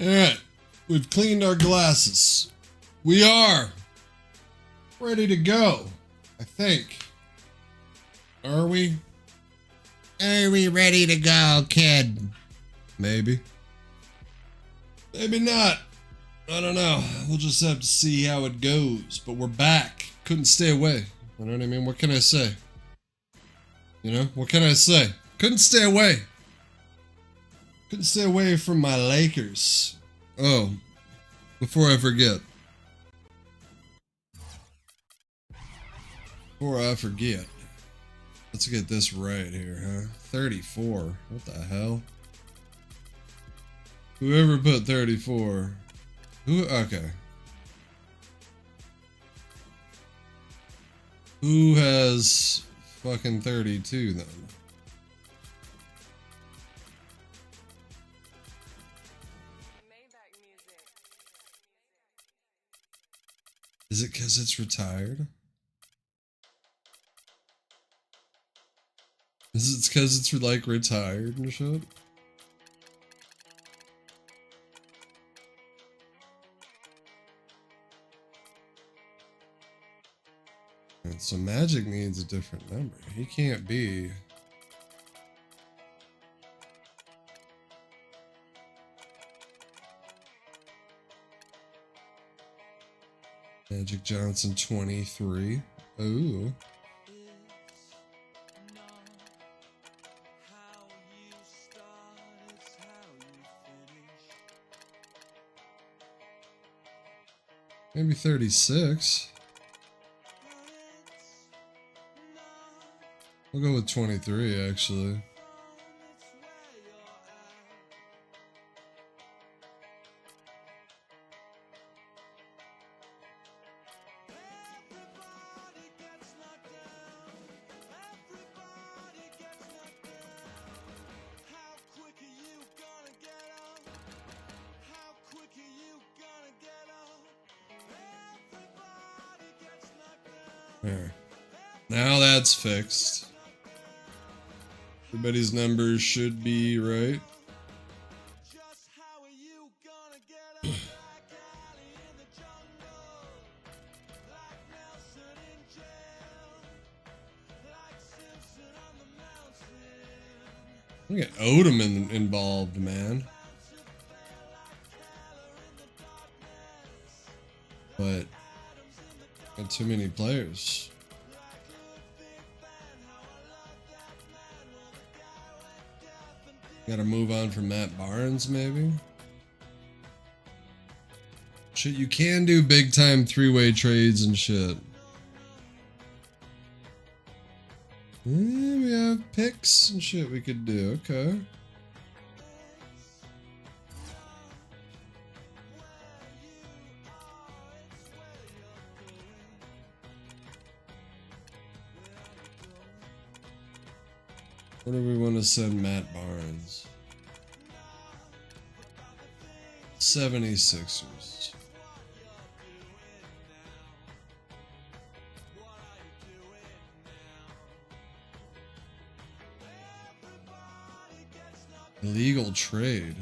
Alright, we've cleaned our glasses. We are ready to go, I think. Are we? Are we ready to go, kid? Maybe. Maybe not. I don't know. We'll just have to see how it goes. But we're back. Couldn't stay away. You know what I mean? What can I say? You know? What can I say? Couldn't stay away. Couldn't stay away from my Lakers. Oh, before I forget. Let's get this right here, huh? 34. What the hell? Whoever put 34. Okay. Who has fucking 32 then? Is it because it's retired? Is it because it's like retired and shit? And so Magic needs a different number. He can't be. Magic Johnson 23. Ooh. Maybe 36. We'll go with 23 actually. There. Now that's fixed. Everybody's numbers should be right. Look at Odom involved, man. But got too many players. Gotta move on from Matt Barnes, maybe? Shit, you can do big time three-way trades and shit. Yeah, we have picks and shit we could do, okay. Where do we want to send Matt Barnes? 76ers. Illegal trade.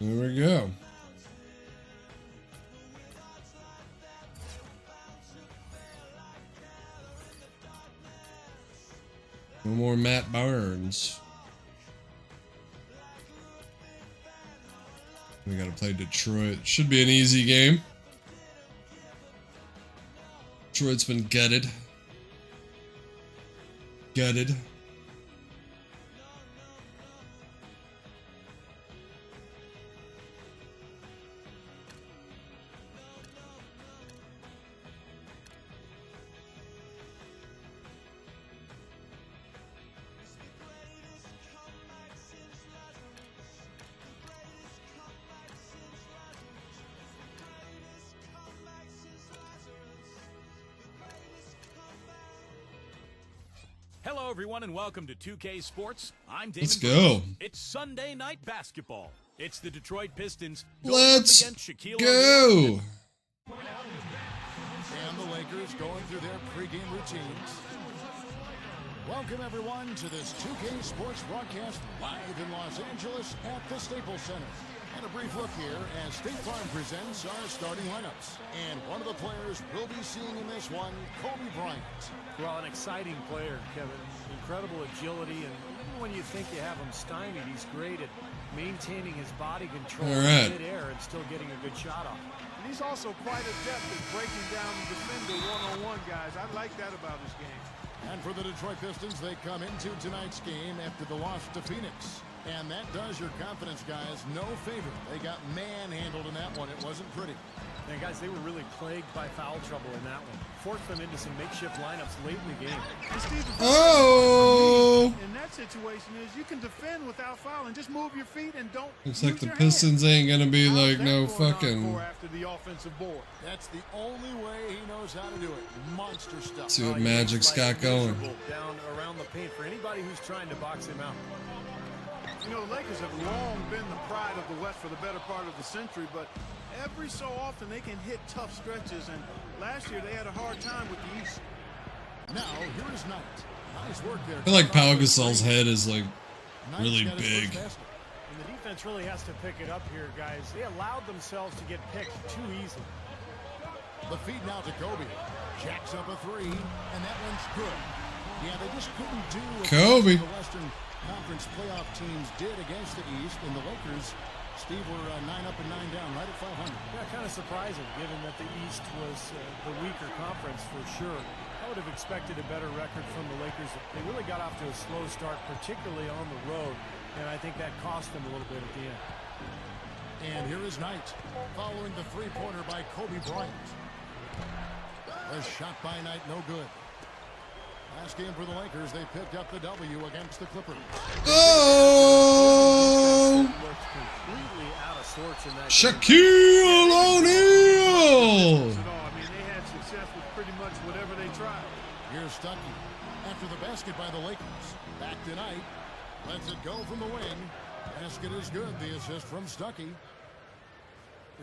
There we go. No more Matt Barnes. We gotta play Detroit. Should be an easy game. Detroit's been gutted. Gutted. Hello, everyone, and welcome to 2K Sports. I'm Damon. Let's go. It's Sunday night basketball. It's the Detroit Pistons going Let's up against Shaquille go. O'Neal. And the Lakers going through their pregame routines. Welcome, everyone, to this 2K Sports broadcast live in Los Angeles at the Staples Center. And a brief look here as State Farm presents our starting lineups. And one of the players we'll be seeing in this one, Kobe Bryant. Well, an exciting player, Kevin. Incredible agility, and even when you think you have him stymied, he's great at maintaining his body control in midair and still getting a good shot off. And he's also quite adept at breaking down the defender one-on-one, guys. I like that about his game. And for the Detroit Pistons, they come into tonight's game after the loss to Phoenix. And that does your confidence, guys, no favor. They got manhandled in that one. It wasn't pretty. And guys, they were really plagued by foul trouble in that one. Forced them into some makeshift lineups late in the game. And Steve, Oh! in that situation is you can defend without fouling. Just move your feet and don't. Looks like the Pistons ain't gonna be like no fucking. After the offensive board. That's the only way he knows how to do it. Monster stuff. See what Magic's got going. Down around the paint for anybody who's trying to box him out. You know, the Lakers have long been the pride of the West for the better part of the century, but every so often they can hit tough stretches, and last year they had a hard time with the East. Now, here is Knight. Nice work there. I feel like Pau Gasol's head is like really big. And the defense really has to pick it up here, guys. They allowed themselves to get picked too easily. The feed now to Kobe. Jacks up a three, and that one's good. Yeah, they just couldn't do what Kobe. the Western Conference playoff teams did against the East, and the Lakers, Steve, were 9 up and 9 down, right at 500. Yeah, kind of surprising, given that the East was the weaker conference for sure. I would have expected a better record from the Lakers. They really got off to a slow start, particularly on the road, and I think that cost them a little bit at the end. And here is Knight, following the three-pointer by Kobe Bryant. A shot by Knight, no good. Last game for the Lakers, they picked up the W against the Clippers. Oh! Looked completely out of sorts in that Shaquille O'Neal! I mean, they had success with pretty much whatever they tried. Here's Stuckey. After the basket by the Lakers. Back to Knight. Lets it go from the wing. Basket is good. The assist from Stuckey.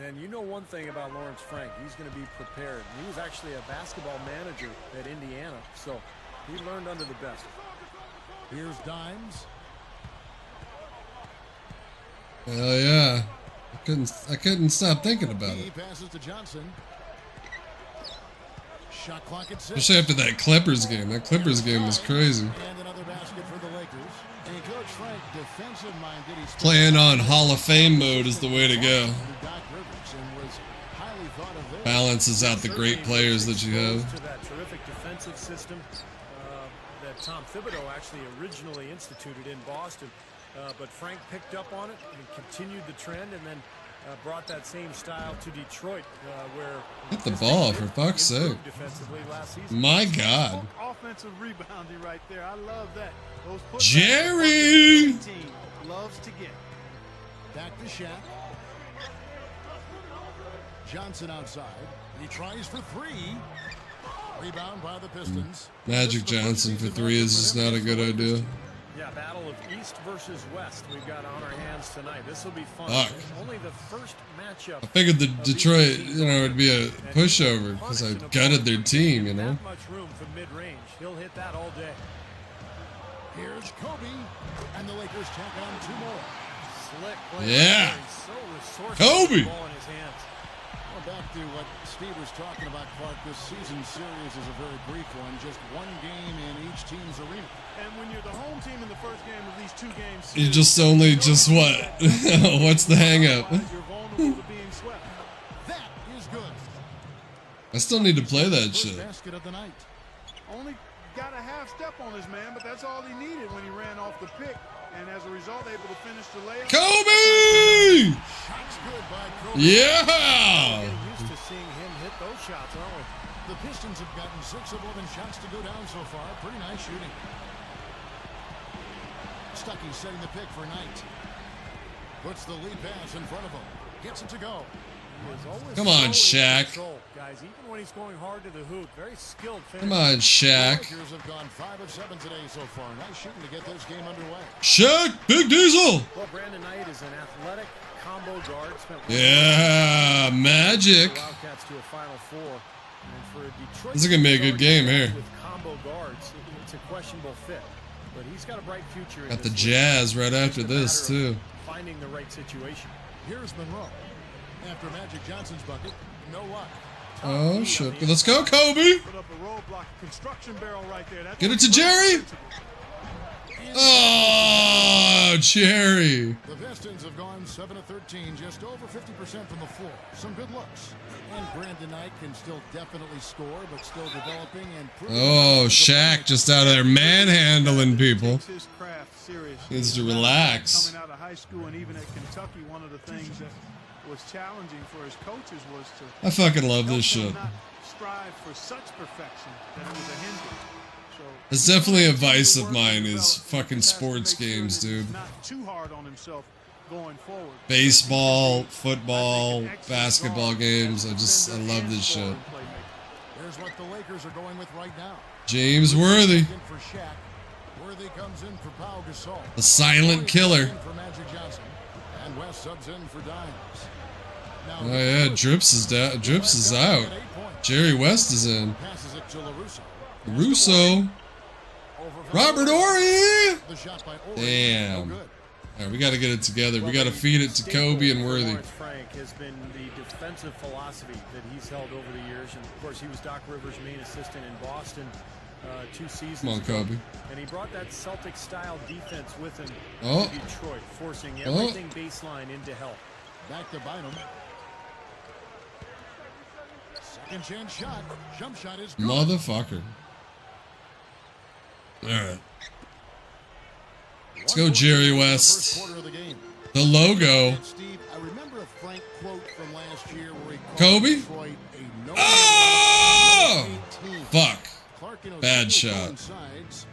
And you know one thing about Lawrence Frank, he's going to be prepared. He was actually a basketball manager at Indiana, so he learned under the best. Here's Dimes. Hell yeah. I couldn't stop thinking about He it. passes to Johnson. Shot clock at 6. Especially after that Clippers game. That Clippers game was crazy. And another basket for the Lakers. And Coach Frank, defensive-minded. He's Playing on Hall of Fame mode is the way to go. Balances out the great players that you have. To that terrific defensive system that Tom Thibodeau actually originally instituted in Boston. But Frank picked up on it and continued the trend, and then brought that same style to Detroit, where Hit the ball, for fuck's sake. defensively last season. My God. Offensive rebounding right there. I love that. Those putbacks Jerry! the team loves to get. Back to Shaq. Johnson outside. He tries for three. Rebound by the Pistons. Magic Johnson for three is just not a good idea. Yeah, battle of East versus West we've got on our hands tonight. This will be fun. Fuck. Only the first matchup. I figured the Detroit, would be a pushover because I gutted their team, That much room from mid-range. He'll hit that all day. Here's Kobe, and the Lakers tack on 2 more. Slick play. Yeah. He's so resourceful Kobe. with the ball in his hands. Well, back to what Steve was talking about, Clark. This season series is a very brief one. Just one game in each team's arena. And when you're the home team in the first game of these 2 games, You just what? What's the hang up? you're vulnerable to being swept. That is good. I still need to play that First shit. basket of the night. Only got a half step on his man, but that's all he needed when he ran off the pick. And as a result, able to finish the layup. Kobe! Shots good by Kobe. Yeah! Getting used to seeing him hit those shots, aren't we? The Pistons have gotten 6 of 11 shots to go down so far. Pretty nice shooting. Stuckey setting the pick for Knight. Puts the lead pass in front of him. Gets it to go. He is always Come on, so in Shaq. control, guys. Even when when he's going hard to the hoop. Very skilled finish. Come on, Shaq. Lakers have gone 5 of 7 today so far. Nice shooting to get this game underway. Shaq, Big Diesel. Well, Brandon Knight is an athletic combo guard. Yeah, Magic. Wildcats to a Final Four. And for a Detroit, This is gonna be a good game here. with combo guards, it's a questionable fit. But he's got a bright future. Got the Jazz right after this too. Finding the right situation. Here's Monroe. After Magic Johnson's bucket, no luck. Oh shit! Let's go, Kobe. Put up a roadblock, construction barrel right there. That's Get it to Jerry. Oh, Jerry. The Pistons have gone 7 of 13, just over 50% from the floor. Some good looks. And Brandon Knight can still definitely score, but still developing and proving. Oh, Shaq just out of there manhandling people. Takes his craft seriously. Needs to relax. Coming out of high school and even at Kentucky, one of the things that was challenging for his coaches was to I fucking love help this him shit. not strive for such perfection that it was a hindrance. So It's definitely a vice of mine is fucking sports games, dude. not too hard on himself going forward. Baseball, football, basketball games. I love this shit. Here's what the Lakers are going with right now. James Worthy, In for Shaq. Worthy comes in for Pau Gasol. the silent killer. In for Magic Johnson. And West subs in for Dimes. Now, Oh yeah, Drips is down. Drips is out. 8 points. Jerry West is in. Passes it to LaRusso. Russo, Robert Horry. The shot by Horry. Damn. No good. All right, we got to get it together. We got to feed it to Kobe and Worthy. Lawrence Frank has been the defensive philosophy that he's held over the years, and of course he was Doc Rivers' main assistant in Boston 2 seasons Come on, ago. Kobe. And he brought that Celtic-style defense with him Oh. to Detroit, forcing everything baseline into help. Back to Bynum. Second chance shot. Jump shot is good. Motherfucker. All right. Let's go, Jerry West. First quarter of the game. The logo. And Steve, I remember a Frank quote from last year where he called Kobe? Detroit a no Oh! 18. Fuck. Clark, you know, Bad still shot. coincides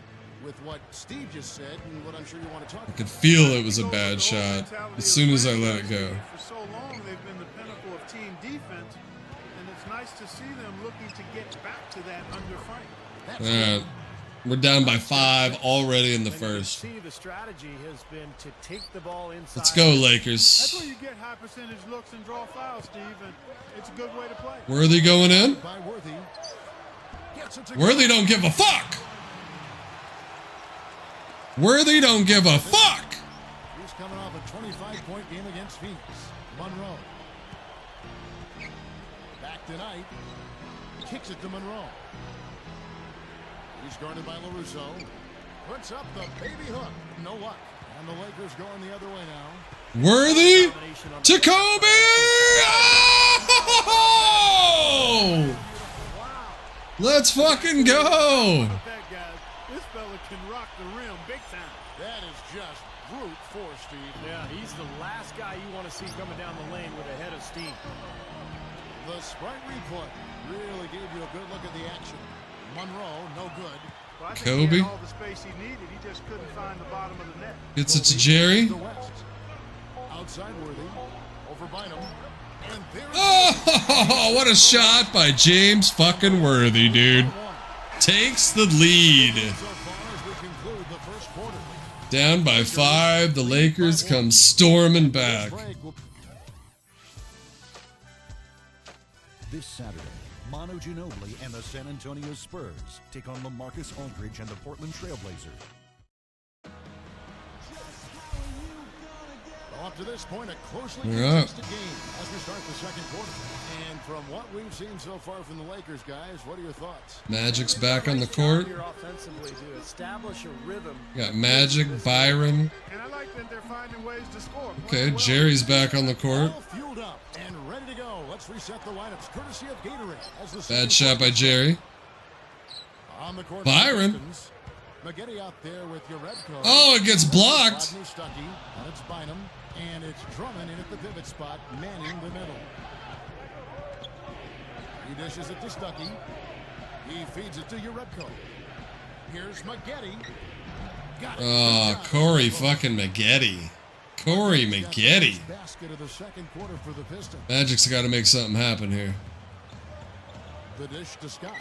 with what Steve just said and what I'm sure you want to talk I about. could feel it was a bad shot as soon as I let it go. For so long, they've been the pinnacle of team defense, and it's nice to see them looking to get back to that under Frank. All right. We're down by 5 already in the And you first. see the strategy has been to take the ball inside. Let's go, That's Lakers. where you get high percentage looks and draw fouls, Steve, and it's a good way to play. Worthy going in. By Worthy. Gets it to Worthy don't give a fuck. Worthy don't give a fuck. He's coming off a 25-point game against Phoenix. Monroe. Back to Knight. Kicks it to Monroe. He's guarded by LaRusso. Puts up the baby hook. No luck. And the Lakers going the other way now. Worthy to Kobe. Oh! Let's fucking go. That guy, this fella can rock the rim big time. That is just brute force, Steve. Yeah, he's the last guy you want to see coming down the lane with a head of steam. The Sprite replay really gave you a good look at the action. Monroe, no good. Well, I think Kobe. he had all the space he needed. He just couldn't find the bottom of the net. Gets it to Jerry. The West. Outside Worthy. Over Bynum. And there it Oh, what a shot by James fucking Worthy, dude. Takes the lead. is. So far as we conclude the first quarter. Down by 5. The Lakers come storming back. Break will This Saturday, Manu Ginobili and the San Antonio Spurs take on LaMarcus Aldridge and the Portland Trailblazers. Well, up to this point, a closely Yeah. contested game as we start the second quarter. And from what we've seen so far from the Lakers, guys, what are your thoughts? Magic's back on the Nice job court. here offensively to establish a rhythm. Got Magic, Byron. And I like that they're finding ways to score. Okay, Jerry's back on the court. All fueled up and ready to go. Let's reset the lineups, courtesy of Gatorade. As the Bad second shot by quarter Jerry. on the court. Byron. Pistons. McGetty out there with your red coat. Oh, it gets blocked. Rodney Stuckey, and it's Bynum, and it's Drummond in at the pivot spot, manning the middle. He dishes it to Stuckey. He feeds it to your red coat. Here's McGetty. Got it. Oh, Corey fucking Maggette. Corey Maggette. Basket of the second quarter for the Pistons. Magic's got to make something happen here. The the dish to Scott.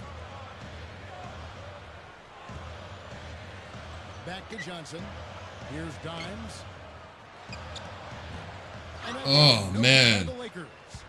Back to Johnson. Here's Dimes. Oh, man.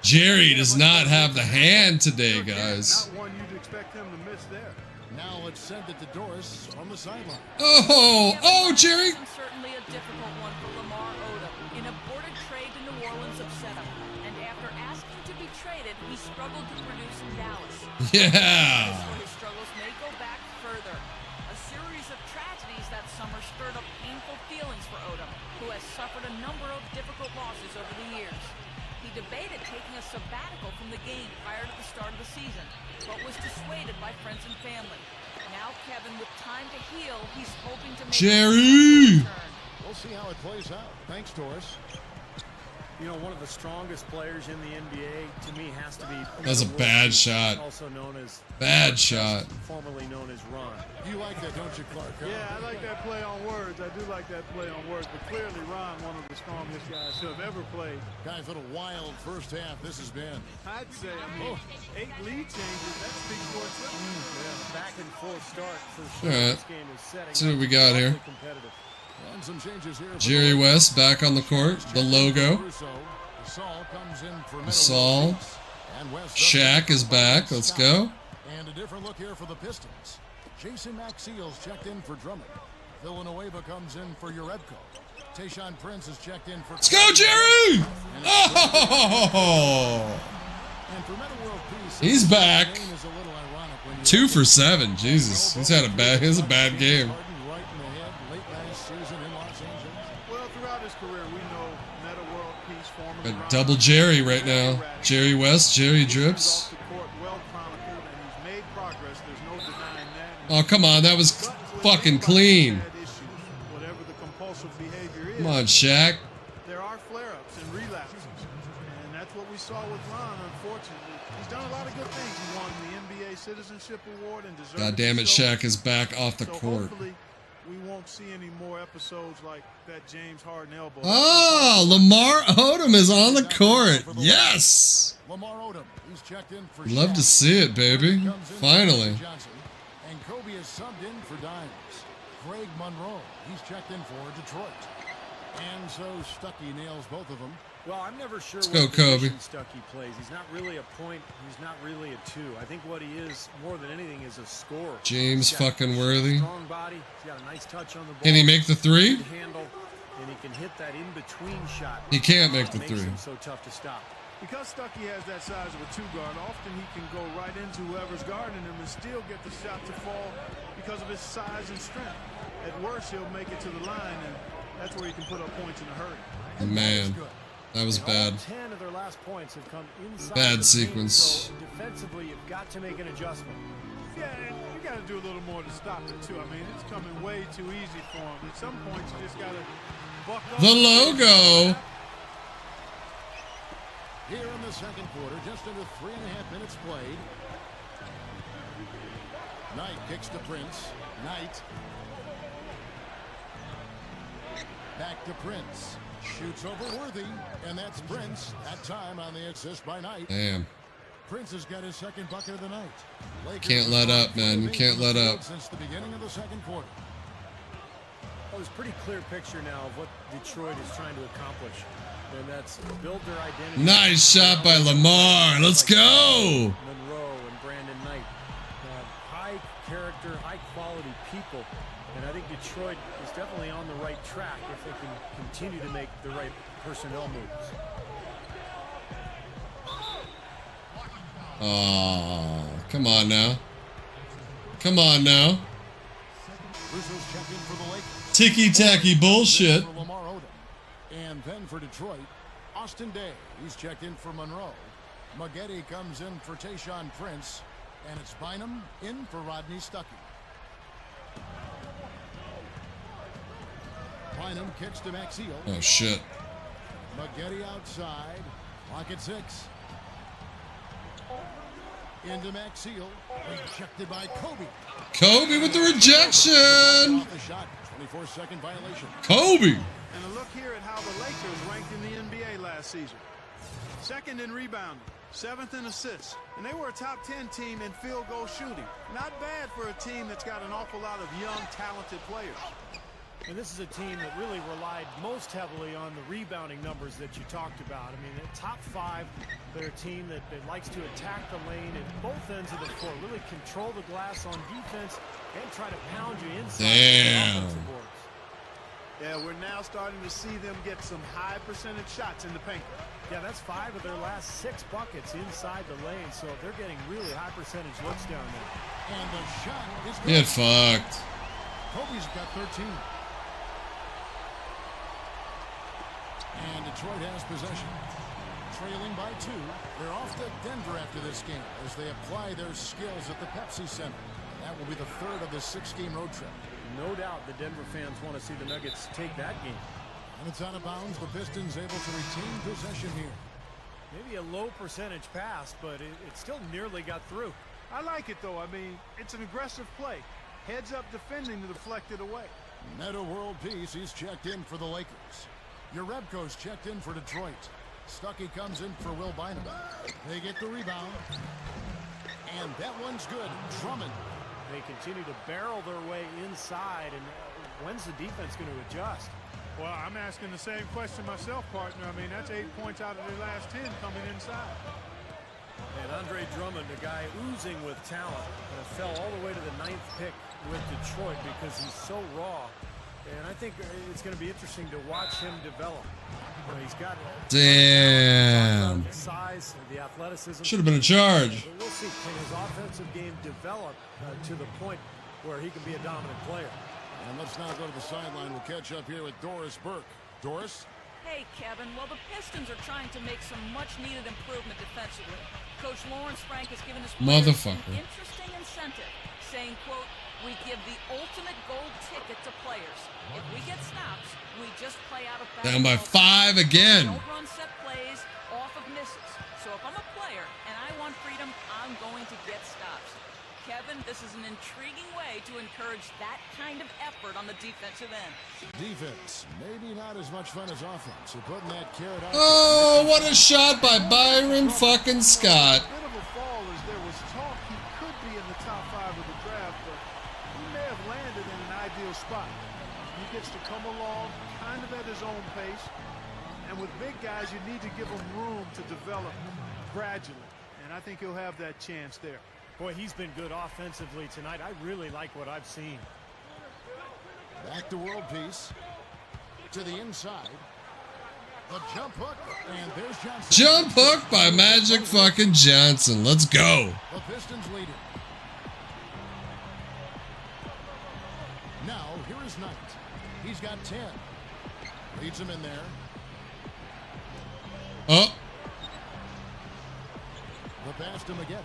Jerry does not have the hand today, guys. Not one you'd expect him to miss there. Now let's send it to Doris on the sideline. Oh, Jerry. Certainly a difficult one for Lamar Odom. An aborted trade to New Orleans upset him, and after asking to be traded, he struggled to produce in Dallas. Yeah. His struggles may go back further. A series of tragedies that summer stirred up painful feelings for Odom, who has suffered a number of difficult losses over the years. He debated taking a sabbatical from the game prior to the start of the season, but was dissuaded by friends and family. Now Kevin, with time to heal, he's hoping to make Jerry. a return. We'll see how it plays out. Thanks, Doris. You know, one of the strongest players in the NBA to me has to be. That's a bad shot. Also known as Bad shot. formerly known as Ron. You like that, don't you, Clark? Huh? Yeah, I like that play on words. I do like that play on words. But clearly, Ron, one of the strongest guys to have ever played. Guys, what a wild first half this has been. I'd say, 8 lead changes. That speaks for itself. Yeah, back and forth start for sure. All right. This game is setting. See what we got here. Competitive. And some changes here. Jerry West back on the court. The logo. Gasol comes in for Gasol. Shaq is back. Let's go. And a different look here for the Pistons. Jason Maxiell's checked in for Drummond. Villanueva comes in for Urebko. Tayshaun Prince is checked in for. Let's go, Jerry! Oh! And for Meta World Peace, He's back. the game is a little ironic when you 2 for 7. Jesus, he's had a bad. He has a bad game. Right in the head late last season in Los Angeles. Well, throughout his career, we know Meta World Peace, formerly A Ron, double Jerry right now. Jerry West, Jerry Drips. off the court, well chronicled, and he's made progress. There's no denying that. Oh, come on. That was fucking clean. Had issues, whatever the compulsive behavior is. Come on, Shaq. There are flare-ups and relapses, and that's what we saw with Ron. Unfortunately, he's done a lot of good things. He won the NBA Citizenship Award and deserved. God damn it, so. Shaq is back off the So court. hopefully, we won't see any more episodes like that James Harden elbow. Oh, Lamar Odom is on the court. Yes. Lamar Odom, he's checked in for Love Shaq. to see it, baby. Comes in for Finally. Johnson, and Kobe is subbed in for Dimes. Greg Monroe, he's checked in for Detroit. And so Stuckey nails both of them. Well, I'm never sure Let's what go, Kobe. position Stuckey plays. He's not really a point. He's not really a 2. I think what he is more than anything is a scorer. James He's got fucking a Worthy. Strong body. He's got a nice touch on the ball. Can he make the 3? Good handle, and he can hit that in-between shot. He can't make the Makes 3. him so tough to stop. Because Stuckey has that size of a 2-guard, often he can go right into whoever's guarding him and still get the shot to fall because of his size and strength. At worst, he'll make it to the line, and that's where he can put up points in a hurry. Man, that was All bad. 10 of their last points have come inside Bad the paint, sequence. so defensively, you've got to make an adjustment. Yeah, and you got to do a little more to stop it, too. I mean, it's coming way too easy for him. At some point, you just got to buck up. The logo. Here in the second quarter, just under 3.5 minutes played. Knight kicks to Prince. Knight. Back to Prince. Shoots over Worthy, and that's Prince. That time on the assist by Knight. Damn. Prince has got his second bucket of the night. Lakers Can't let up, man. You can't let up. Since the beginning of the second quarter. Well, there's a pretty clear picture now of what Detroit is trying to accomplish, and that's build their identity. Nice shot by Lamar. Let's go. Monroe and Brandon Knight, high character, high quality people, and I think Detroit is definitely on the right track if they can continue to make the right personnel moves. Oh, come on now. Come on now. Russo's checked in for the Lakers. Ticky-tacky bullshit. For Lamar Odom. And then for Detroit, Austin Day. He's checked in for Monroe. Maggette comes in for Tayshaun Prince. And it's Bynum in for Rodney Stuckey. Bynum kicks to Maxiell. Oh, shit. Maggette outside. Clock at 6. Into Maxiell. Rejected by Kobe. Kobe with the rejection. Off the shot. 24-second violation. Kobe. And a look here at how the Lakers ranked in the NBA last season. Second in rebounding, 7th in assists. And they were a top 10 team in field goal shooting. Not bad for a team that's got an awful lot of young, talented players. And this is a team that really relied most heavily on the rebounding numbers that you talked about. I mean, at top 5, they're a team that likes to attack the lane at both ends of the floor, really control the glass on defense and try to pound you inside the offensive boards. Yeah, we're now starting to see them get some high percentage shots in the paint. Yeah, that's 5 of their last 6 buckets inside the lane, so they're getting really high percentage looks down there. And the shot is good. Get fucked. Kobe's got 13. And Detroit has possession. Trailing by 2. They're off to Denver after this game as they apply their skills at the Pepsi Center. That will be the 3rd of this 6-game road trip. No doubt the Denver fans want to see the Nuggets take that game. And it's out of bounds. The Pistons able to retain possession here. Maybe a low percentage pass, but it still nearly got through. I like it, though. I mean, it's an aggressive play. Heads up defending to deflect it away. Meta World Peace, he's checked in for the Lakers. Jerebko's checked in for Detroit. Stuckey comes in for Will Bynum. They get the rebound. And that one's good. Drummond. They continue to barrel their way inside, and when's the defense going to adjust? Well, I'm asking the same question myself, partner. I mean, that's 8 points out of their last 10 coming inside. And Andre Drummond, a guy oozing with talent, fell all the way to the 9th pick with Detroit because he's so raw. And I think it's going to be interesting to watch him develop. You know, he's got Damn. the size, the athleticism. Should have been a charge. We'll see. Can his offensive game develop to the point where he can be a dominant player? And let's now go to the sideline. We'll catch up here with Doris Burke. Doris? Hey, Kevin. Well, the Pistons are trying to make some much-needed improvement defensively. Coach Lawrence Frank has given his players an interesting incentive, saying, quote, "We give the ultimate gold ticket to players. If we get stops, we just play out of bounds. Down by 5 again. Don't run set plays off of misses. So if I'm a player and I want freedom, I'm going to get stops." Kevin, this is an intriguing way to encourage that kind of effort on the defensive end. Defense, maybe not as much fun as offense. You're putting that carrot out. Oh, what a shot by Byron fucking Scott. A bit of a fall as there was talk he could be in the top 5 of the draft, but he may have landed in an ideal spot. He gets to come along kind of at his own pace. And with big guys, you need to give them room to develop gradually. And I think he'll have that chance there. Boy, he's been good offensively tonight. I really like what I've seen. Back to world peace. To the inside. The jump hook. And there's Johnson. Jump hook by Magic fucking Johnson. Let's go. The Pistons lead it. Now, here is Knight. He's got 10. Leads him in there. Oh, The pass to McGetty.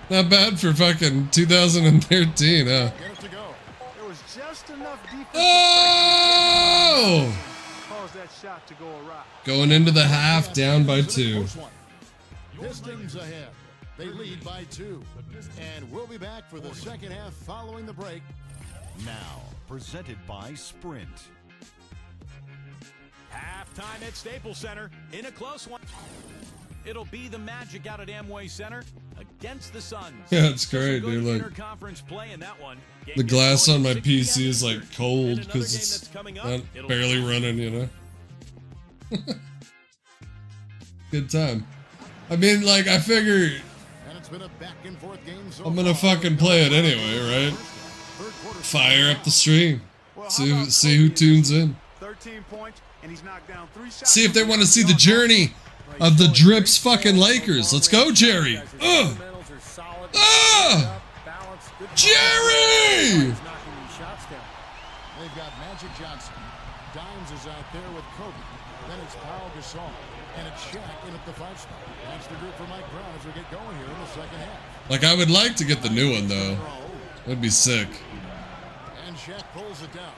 not bad for fucking 2013, huh? Get it to go. There was just enough defense Oh! to cause that shot to go awry. Going into the half, down by 2. Pistons ahead. They lead by 2. And we'll be back for the second half following the break. Now, presented by Sprint. Halftime at Staples Center in a close one. It'll be the Magic out at Amway Center against the Suns. Yeah, it's great, dude. Like, Interconference play in that one. the glass on my PC is like cold because it's not barely running, you know? Good time. I mean, like, I figure And it's been a back and forth game so I'm gonna fucking play it anyway, right? Fire up the stream. See who tunes in. 13 points, and he's knocked down 3 shots. See if they want to see the journey of the Drips fucking Lakers. Let's go, Jerry. Jerry! They've got Magic Johnson. Dimes is out there with Kobe. Then it's Paul Gasol. And it's Shaq in at the 5 spot. That's the group for Mike Brown as we get going here in the second half. Like, I would like to get the new one, though. That'd be sick. And Shaq pulls it down.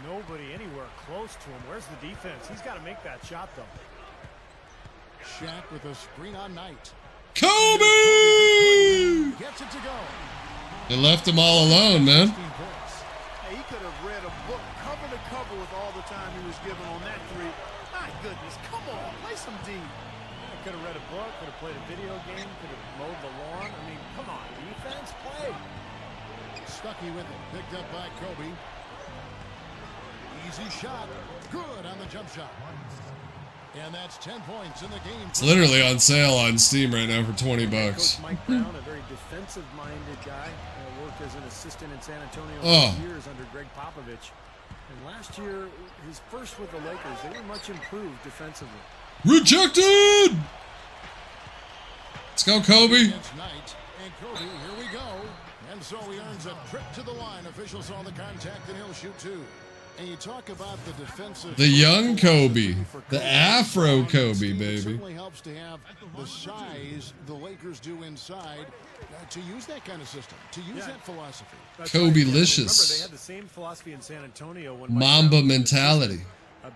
Nobody anywhere close to him. Where's the defense? He's got to make that shot, though. Shaq with a screen on Knight. Kobe! Gets it to go. They left him all alone, man. 16 points. Hey, he could have read a book cover to cover with all the time he was given on that 3. My goodness, come on, play some D. could have read a book, could have played a video game, could have mowed the lawn. I mean, come on, defense, play. Stuckey with it. Picked up by Kobe. Easy shot. Good on the jump shot. And that's 10 points in the game. It's literally on sale on Steam right now for $20. Coach Mike Brown, a very defensive-minded guy, worked as an assistant in San Antonio for years under Greg Popovich. And last year, his first with the Lakers, they were much improved defensively. Rejected! Let's go, Kobe. Against Knight. And Kobe, here we go. And so he earns a trip to the line. Officials saw the contact, and he'll shoot two. And you talk about the defensive... The young Kobe. The Afro Kobe, It baby. certainly helps to have the size the Lakers do inside to use that kind of system, to use that philosophy. Kobe-licious. Remember, they had the same philosophy in San Antonio when Mamba mentality.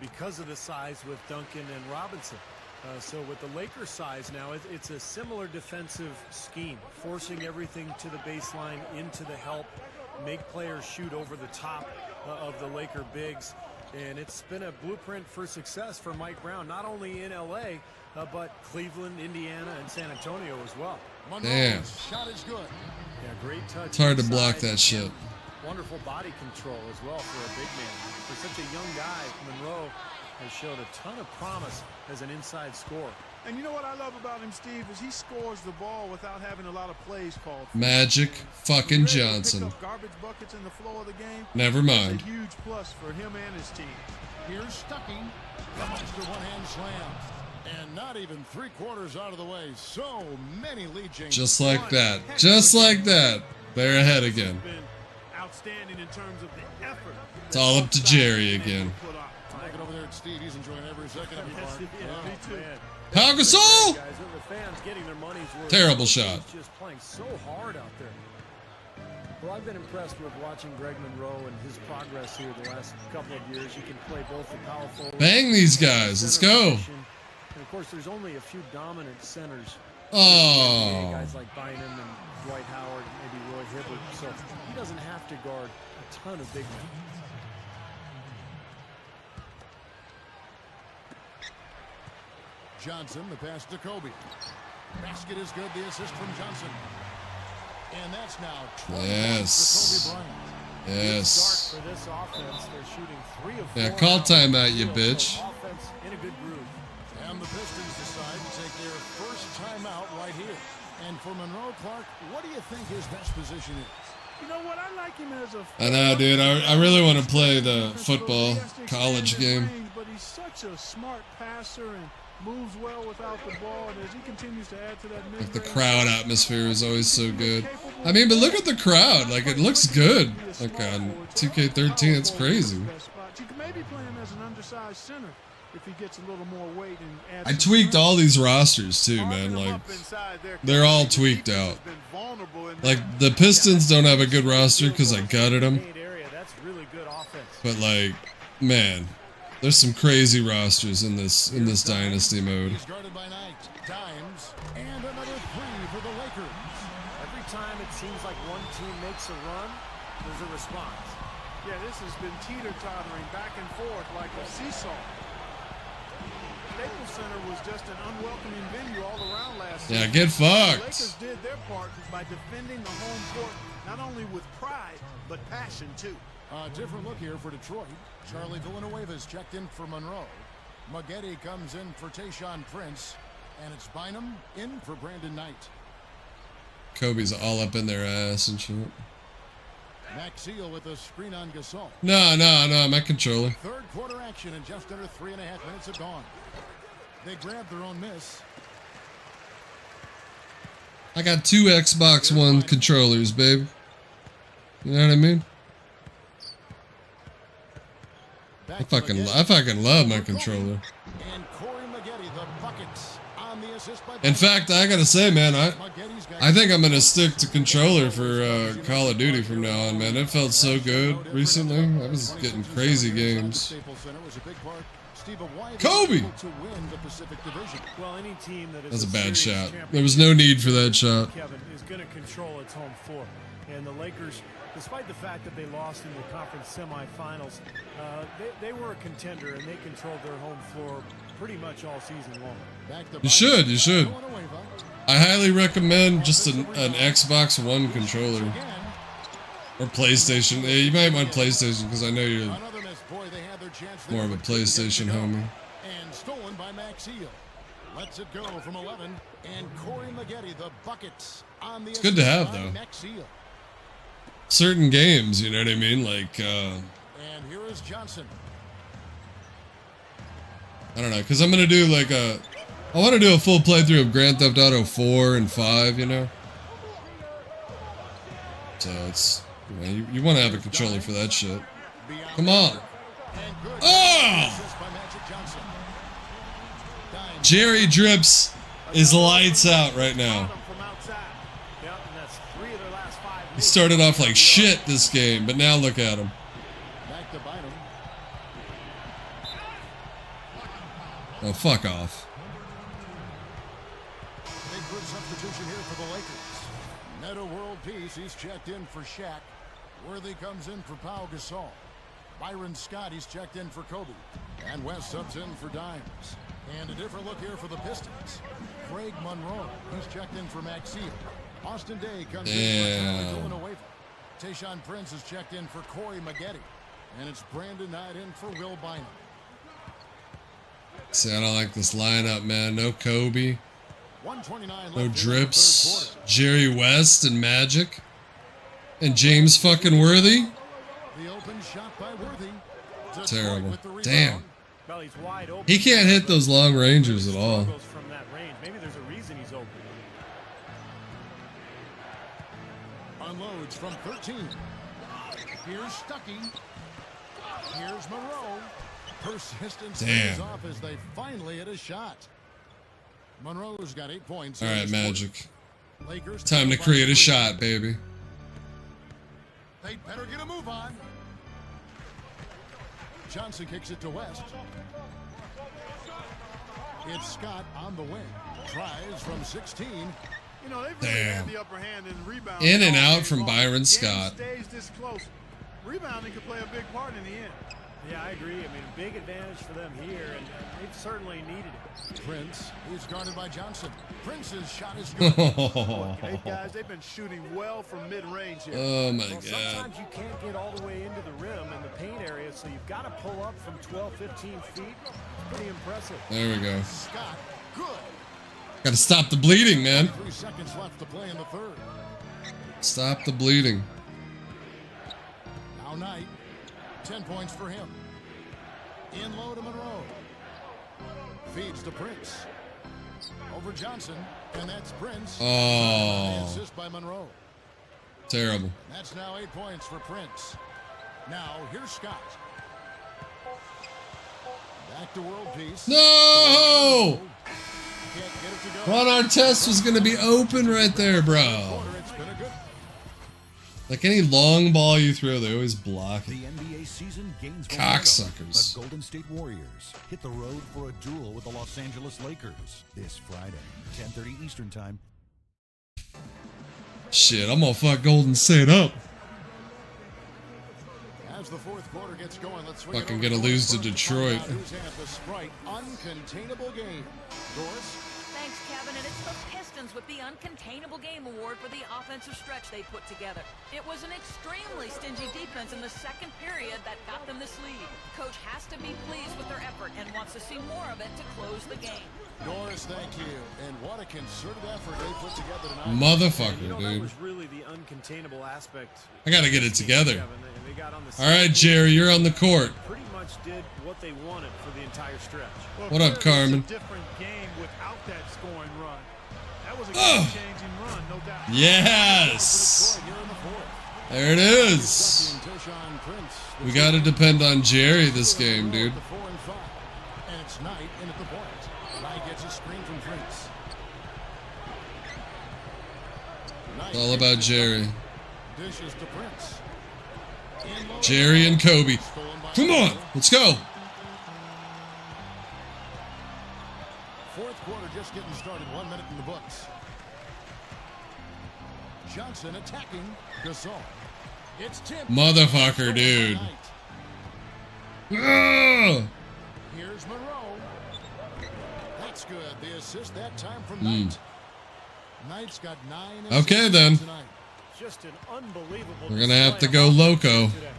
because of the size with Duncan and Robinson. So with the Lakers size now, it's a similar defensive scheme, forcing everything to the baseline, into the help, make players shoot over the top of the Laker bigs. And it's been a blueprint for success for Mike Brown, not only in LA, but Cleveland, Indiana, and San Antonio as well. Damn. Shot is good. Yeah, great touch. It's hard to inside. block that shit. Wonderful body control as well for a big man. For such a young guy, Monroe has showed a ton of promise as an inside scorer. And you know what I love about him, Steve, is he scores the ball without having a lot of plays called. Magic fucking He's ready to Johnson. pick up garbage buckets in the flow of the game. Never mind. It's a huge plus for him and his team. Here's Stuckey. The monster one-hand slam. And not even 3/4 out of the way. So many lead changes. Just like that. Just like that. They're ahead again. Been outstanding in terms of the effort. It's all up to Jerry again. Looking over there at Steve. He's enjoying every second of it, Mark. Me too. Pau Gasol! Guys, the fans getting their money's worth. Terrible shot. He's just playing so hard out there. Well, I've been impressed with watching Greg Monroe and his progress here the last couple of years. He can play both the power forward. Bang these guys. Let's go. And of course, there's only a few dominant centers. Oh. Guys like Bynum and Dwight Howard, maybe Roy Hibbert. So he doesn't have to guard a ton of big men. Johnson, the pass to Kobe. Basket is good. The assist from Johnson. And that's now 12 Yes. for Kobe Bryant. Yes. For this offense, they're shooting 3 of 4. Yeah, call timeout, you bitch. Offense in a good groove. And the Pistons decide to take their first timeout right here. And for Monroe, Clark, what do you think his best position is? You know what? I like him as a... I know, dude. I really want to play the football college game. But he's such a smart passer and moves well without the ball. And as he continues to add to that mid-range... Like the crowd atmosphere is always so good. I mean, but look at the crowd. Like, it looks good. Like on 2K13, it's crazy. You can maybe play him as an undersized center if he gets a little more weight and adds... I tweaked all these rosters too, man. Like, they're all tweaked out. Like, the Pistons don't have a good roster because I gutted them. That's really good offense. But like, man, there's some crazy rosters in this dynasty mode. He's guarded by Knight. Dimes. And another 3 for the Lakers. Every time it seems like one team makes a run, there's a response. Yeah, this has been teeter-tottering back and forth like a seesaw. Staples Center was just an unwelcoming venue all around last season. Yeah, get The fucked. Lakers did their part by defending the home court, not only with pride, but passion, too. A different look here for Detroit. Charlie Villanueva's checked in for Monroe. Maggette comes in for Tayshaun Prince. And it's Bynum in for Brandon Knight. Kobe's all up in their ass and shit. Maxeel with a screen on Gasol. No, my controller. Third quarter action and just under 3.5 minutes have gone. They grabbed their own miss. I got 2 Xbox One controllers, babe. You know what I mean? I fucking love my controller. And Corey Maggette, the buckets on the assist by In fact, I gotta say, man, I think I'm gonna stick to controller for Call of Duty from now on, man. It felt so good recently. I was getting crazy games. Kobe! Well, any team that is That's a bad serious shot. champion, There was no need for that shot. Kevin, is going to control its home floor. And the Lakers, despite the fact that they lost in the conference semifinals, they were a contender and they controlled their home floor pretty much all season long. You should. You should. I highly recommend just an Xbox One controller. Or PlayStation. Yeah, you might want PlayStation because I know you're more of a PlayStation homie. And stolen by Maxiel. Lets it go from 11. And Corey Maggette, the buckets on the. It's good to have though. Certain games, you know what I mean? Like, and here is Johnson. I don't know, because I'm going to do like I want to do a full playthrough of Grand Theft Auto 4 and 5, you know? So it's, you want to have a controller for that shit. Come on. Oh! Jerry Drips is lights out right now. He started off like shit this game, but now look at him. Oh, fuck off. Big good substitution here for the Lakers. Meta World Peace, he's checked in for Shaq. Worthy comes in for Pau Gasol. Byron Scott, he's checked in for Kobe. And West subs in for Dimes. And a different look here for the Pistons. Craig Monroe, he's checked in for Maxiel. Austin Day comes in for Villanueva. Tayshaun Prince is checked in for Corey Maggette. And it's Brandon Knight in for Will Bynum. See, I don't like this lineup, man. No Kobe. 129 no Drips. Jerry West and Magic. And James fucking Worthy. The open shot by Worthy. Terrible. Damn. Well, he's wide open. He can't hit those long rangers at all. From that range. Maybe there's a reason he's open. Unloads from 13. Here's Stuckey. Here's Monroe. Persistence pays off as they finally hit a shot. Monroe's got 8 points. All right, Magic. Lakers time to create a shot, baby. They better get a move on. Johnson kicks it to West. It's Scott on the wing. Tries from 16. You know, they've really had the upper hand in rebound. In and out from Byron Scott. Stays this close. Rebounding could play a big part in the end. Yeah, I agree. I mean, a big advantage for them here, and they've certainly needed it. Prince is guarded by Johnson. Prince's shot is good. Hey, guys, they've been shooting well from mid-range here. Oh, my God. Sometimes you can't get all the way into the rim in the paint area, so you've got to pull up from 12, 15 feet. Pretty impressive. There we go. Scott, good. Got to stop the bleeding, man. 3 seconds left to play in the third. Stop the bleeding. Now Knight. 10 points for him. In low to Monroe. Feeds to Prince. Over Johnson. And that's Prince. Oh. Assist by Monroe. Terrible. That's now 8 points for Prince. Now here's Scott. Back to world peace. No! Can't get it to go. Ron Artest was going to be open right there, bro. It's been a good. Like any long ball you throw, they always block it. The NBA season gains Cocksuckers. The Golden State Warriors hit the road for a duel with the Los Angeles Lakers this Friday, 10:30 Eastern Time. Shit, I'm gonna fuck Golden State up. As the fourth quarter gets going, let's swing Fucking gonna lose to Detroit. Who's had the Sprite uncontainable game? Doris? Thanks, Kevin, and it's the Pistons with the Uncontainable Game Award for the offensive stretch they put together. It was an extremely stingy defense in the second period that got them this lead. Coach has to be pleased with their effort and wants to see more of it to close the game. Doris, thank you. And what a concerted effort they put together tonight. Motherfucker, That dude. was really the uncontainable aspect. I gotta get it together. They got on the All right, Jerry, you're on the court. pretty much did what they wanted for the entire stretch. Well, What up, Carmen? It's a different game without that scoring run. That was a game-changing run, no doubt. Yes! There it is. We gotta depend on Jerry this game, dude. And it's Knight in at the point. Knight gets a screen from Prince. It's all about Jerry. Dishes to Prince. Jerry and Kobe. Come on, let's go. Fourth quarter just getting started. 1 minute in the books. Johnson attacking Gasol. It's Tim. Motherfucker, dude. Ah! Here's Monroe. That's good. The assist that time from Knight. Knight's got 9 Okay, then. tonight. Just an unbelievable. We're gonna have to display go of offense loco. today.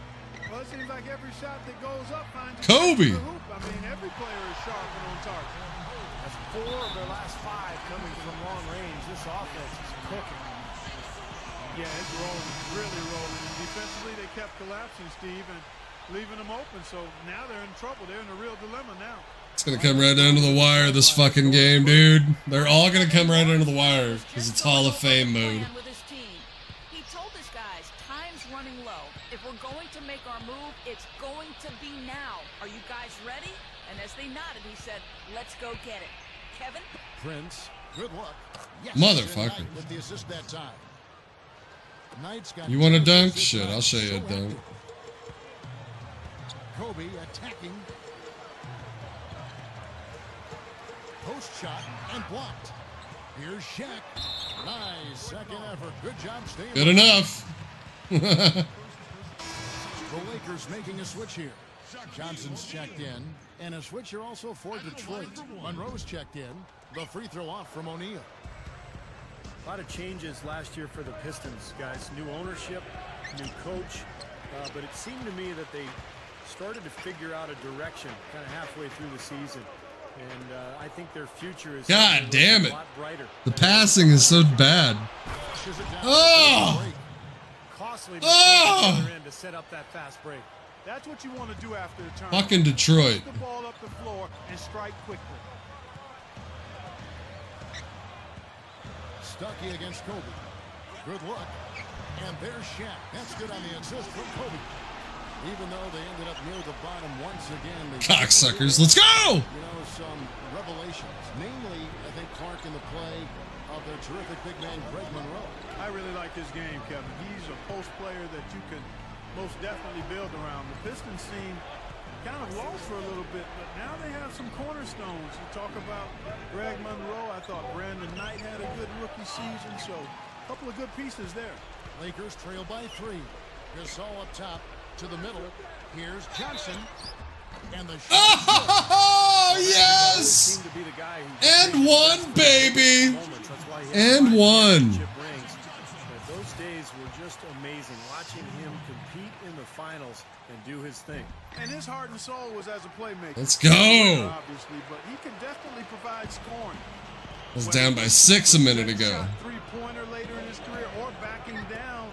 Well, it seems like every shot that goes up finds Kobe. the hoop. I mean, every player is sharp and on target. That's 4 of their last 5 coming from long range. This offense is cooking. Yeah, it's rolling, really rolling. And defensively, they kept collapsing, Steve, and leaving them open. So now they're in trouble. They're in a real dilemma now. It's gonna come right down to the wire, this fucking game, dude. They're all gonna come right into the wire because it's Hall of Fame mode. With his team. He told his guys, time's running low. If we're going to make our move, it's going to be now. Are you guys ready? And as they nodded, he said, let's go get it. Kevin? Prince, good luck. Yes, Motherfucker. Knight with the assist that time. Knight's got You want a 2 dunk? assists Shit, tonight. I'll show you a So dunk. active. Kobe attacking. Post shot and blocked. Here's Shaq. Nice second effort. Good job staying. Good enough. The Lakers making a switch here. Johnson's checked in. And a switch here also for Detroit. Monroe's checked in. The free throw off from O'Neal. A lot of changes last year for the Pistons, guys. New ownership, new coach. But it seemed to me that they started to figure out a direction kind of halfway through the season. And I think their future is God damn it. a lot brighter. The passing is so bad. Pushes it down. Oh! Costly Oh! on the other end to set up that fast break. That's what you want to do after the turn. Fucking Detroit. Push the ball up the floor and strike quickly. Stuckey against Kobe. Good look. And there's Shaq. That's good on the assist from Kobe. Even though they ended up near the bottom once again. Cocksuckers, let's go! You know, some revelations. Namely, I think Clark in the play of their terrific big man, Greg Monroe. I really like this game, Kevin. He's a post player that you can most definitely build around. The Pistons seem kind of lost for a little bit, but now they have some cornerstones. You talk about Greg Monroe. I thought Brandon Knight had a good rookie season, so a couple of good pieces there. Lakers trail by 3. Gasol up top to the middle. Here's Johnson. And the shot. Oh, yes! Seemed to be the guy who And one, baby! moments. That's why he had And 5 one. championship rings. But those days were just amazing. Watching him compete in the finals and do his thing. And his heart and soul was as a playmaker. Let's go! Obviously, but he can definitely provide scoring. I was down by 6 a minute ago. Three-pointer later in his career, or backing down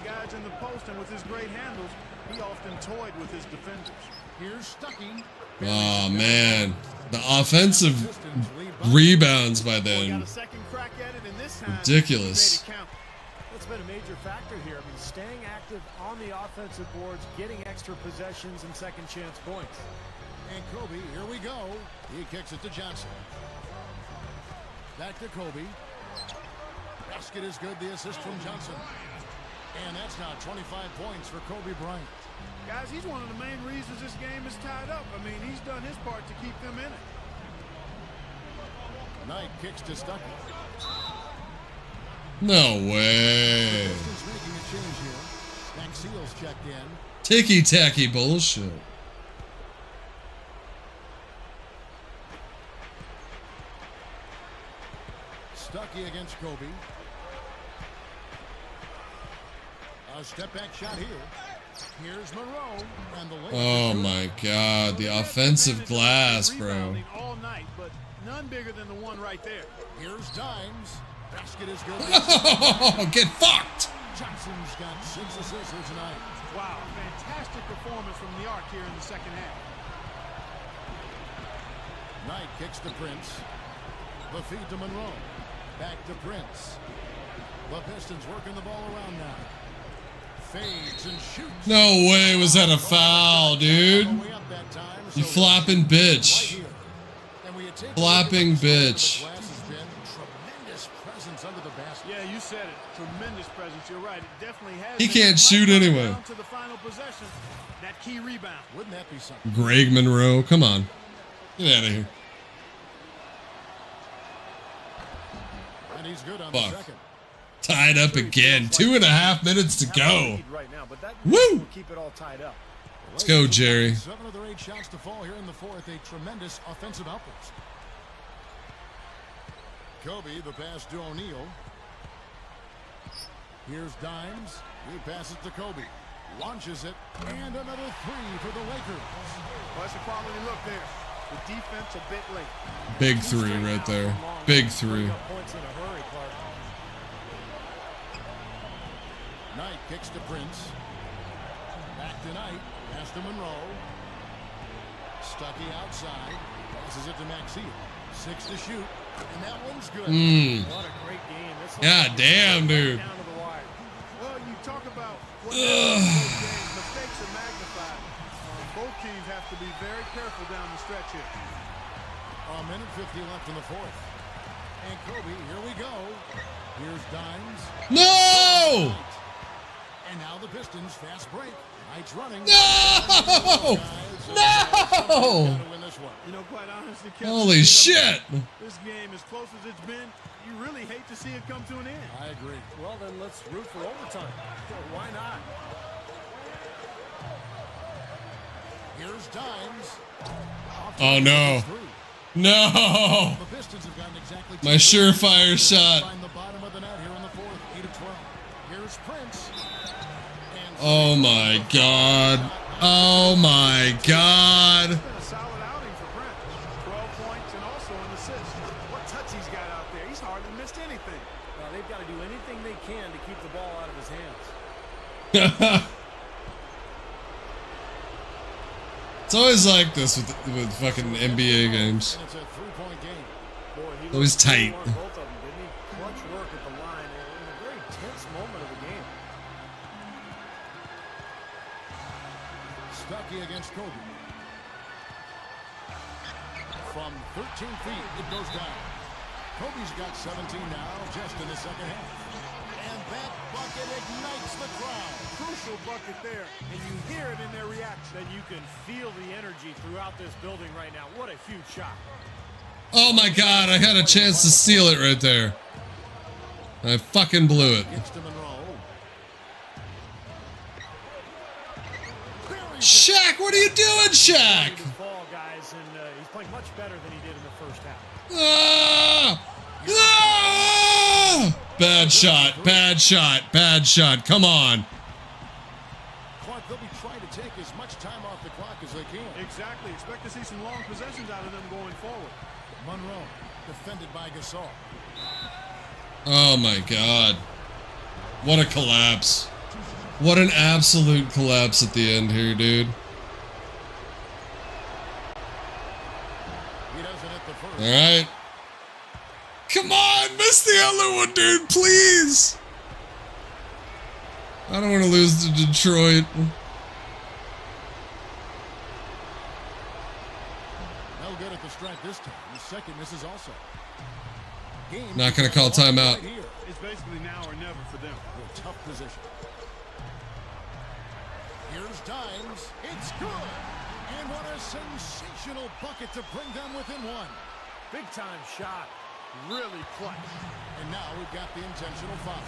guys in the post, and with his great handles, he often toyed with his defenders. Here's Stuckey. Oh, man. The offensive rebounds by Got then. a second crack at it, and this time Ridiculous. he made it count. That's been a major factor here. I mean, staying active on the offensive boards, getting extra possessions and second chance points. And Kobe, here we go. He kicks it to Johnson. Back to Kobe. Basket is good. The assist from Johnson. And that's now 25 points for Kobe Bryant. Guys, he's one of the main reasons this game is tied up. I mean, he's done his part to keep them in it. Knight kicks to Stuckey. No way. Pistons making a change here. Maxie's checked in. Ticky-tacky bullshit. Stuckey against Kobe. A step back shot here. Here's Monroe. And the Lakers Oh do it. my god, the offensive glass, bro. Rebounding all night, but none bigger than the one right there. Here's Dimes. Basket is good. Oh, get fucked! Johnson's got 6 assists here tonight. Wow, fantastic performance from the arc here in the second half. Knight kicks to Prince. The feed to Monroe. Back to Prince. The Pistons working the ball around now. Fades and shoots. No way was that a foul, dude. All the way up that time, You so flopping right bitch. here. And we had taken Flopping a look at the bitch. glass has been tremendous presence under the basket. Yeah, you said it. Tremendous presence. You're right. It definitely has. He been. can't Might shoot come anyway. down to the final possession. That key rebound. Wouldn't that be something? Greg Monroe, come on. Get out of here. And he's good on Fuck. the second. Tied up again. 2.5 minutes to go. Right now, but that Woo! will keep it all tied up. Let's go, Jerry. 7 of their 8 shots to fall here in the fourth. A tremendous offensive outburst. Kobe, the pass to O'Neal. Here's Dimes. He passes to Kobe. Launches it. And another three for the Lakers. Well, that's a quality look there. The defense a bit late. Big three right there. Big three. Points in a hurry, Clark. Knight kicks to Prince. Back to Knight. Pass to Monroe. Stuckey outside. Passes it to Maxey. 6 to shoot. And that one's good. What a great game. This God damn, dude. down to the wire. Well, you talk about what happens in both games. Mistakes are magnified. Both teams have to be very careful down the stretch here. A minute 50 left in the fourth. And Kobe, here we go. Here's Dimes. No! And now the Pistons fast break. Knight's running. No! No! You know, quite honestly, Kevin, Holy shit! this game, as close as it's been, you really hate to see it come to an end. I agree. Well, then let's root for overtime. Why not? Here's Dimes. Oh no. No! The Pistons have gotten exactly My surefire shot. Find the bottom of the net here in the fourth. 8 of 12. Here's Prince. And Oh my god. Oh my god. It's been a solid outing for Prince. 12 points and also an assist. What touch he's got out there. He's hardly missed anything. Well, they've got to do anything they can to keep the ball out of his hands. It's always like this with fucking NBA games. it's a 3-point game. Boy, he Always looked tight. on both of them, didn't he? Clutch work at the line in a very tense moment of the game. Stuckey against Kobe. From 13 feet, it goes down. Kobe's got 17 now, just in the second half. And that bucket ignites the crowd. Crucial bucket there, and you hear it in their reaction. And you can feel the energy throughout this building right now. What a huge shot. Oh my god, I had a chance to steal it right there. I fucking blew it. Gets to Monroe. Shaq, what are you doing, Shaq? He fall, guys, and he's playing much better than he did in the first half. Ah! Ah! Bad shot, bad shot, bad shot. Come on. Clark, they'll be trying to take as much time off the clock as they can. Exactly. Expect to see some long possessions out of them going forward. Monroe, defended by Gasol. Oh my god. What a collapse. What an absolute collapse at the end here, dude. He doesn't hit the first. Alright. Come on, miss the other one, dude, please. I don't want to lose to Detroit. No good at the strike this time. The second misses also. Game Not gonna call timeout. right here. It's basically now or never for them. A tough position. Here's Dimes. It's good. And what a sensational bucket to bring them within one. Big time shot. Really clutch. And now we've got the intentional foul.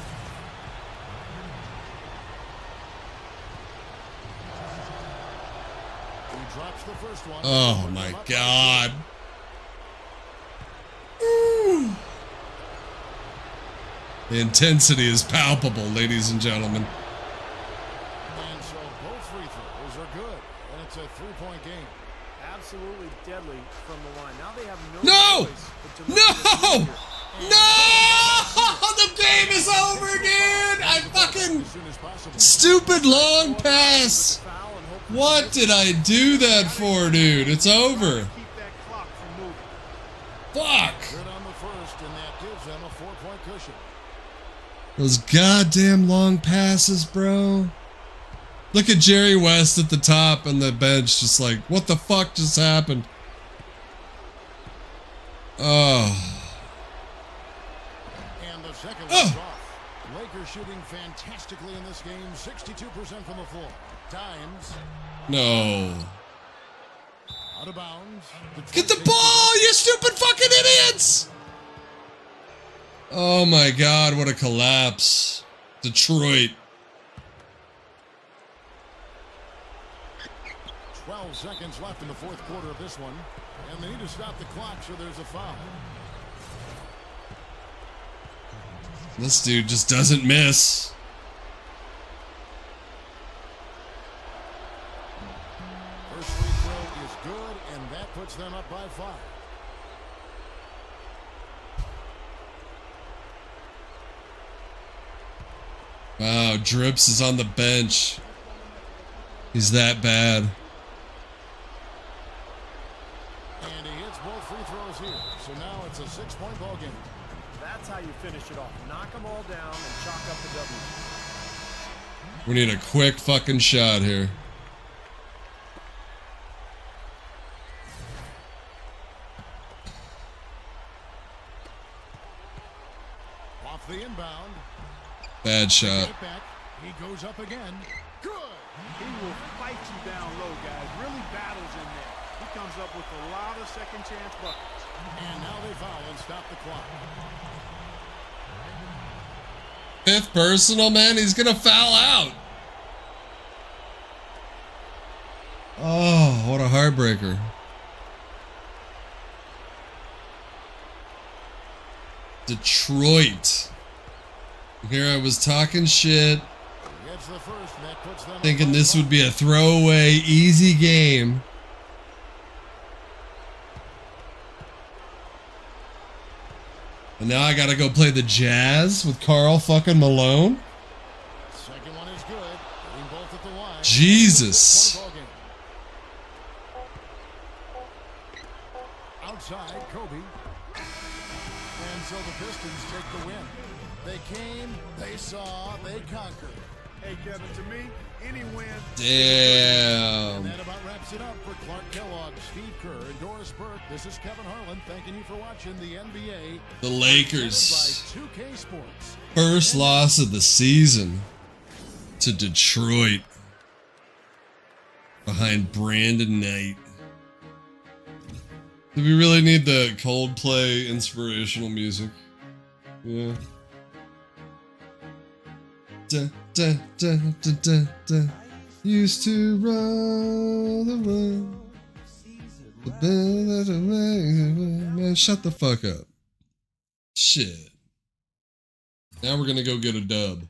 He drops the first one. Oh my god. Ooh. The intensity is palpable, ladies and gentlemen. And so both free throws are good. And it's a 3-point game. Absolutely deadly from the line. Now they have No! choice but to look for the No! leader. No! The game is over, dude! I fucking... As soon as possible. Stupid long pass! Foul and hope for What did I do that for, dude? It's over. Keep that clock from moving. Fuck! Good on the first, and that gives them a 4-point cushion. Those goddamn long passes, bro. Look at Jerry West at the top and the bench, just like, what the fuck just happened? Oh. And the second one's off. Lakers shooting fantastically in this game. 62% from the floor. Dimes No. out of bounds. Get the ball, you stupid fucking idiots! Oh my god, what a collapse. Detroit. 12 seconds left in the fourth quarter of this one. And they need to stop the clock, so there's a foul. This dude just doesn't miss. First free throw is good, and that puts them up by 5. Wow, Drips is on the bench. He's that bad. And he hits both free throws here. So now it's a 6-point ball game. That's how you finish it off. Knock them all down and chalk up the W. We need a quick fucking shot here. Off the inbound. Bad shot. He goes up again. Good. He will fight you down low, guys. Really battles in there. He comes up with a lot of second chance buckets. And now they foul and stop the clock. 5th personal, man. He's gonna foul out. Oh, what a heartbreaker. Detroit. Here I was talking shit, thinking this would be a throwaway, easy game. And now I gotta go play the Jazz with Karl fucking Malone. Second one is good. Both at the line. Jesus. Outside, Kobe. And so the Pistons take the win. They came, they saw, they conquered. Hey, Kevin, to me, any win. Damn. And that about wraps it up for Clark Kellogg, Steve Kerr, and Doris Burke. This is Kevin Harlan thanking you for watching the NBA. The Lakers. By 2K Sports. First loss of the season to Detroit behind Brandon Knight. Do we really need the Coldplay inspirational music? Yeah. Da, da, da, da, da, da. Used to roll away. Man, shut the fuck up. Shit. Now we're gonna go get a dub.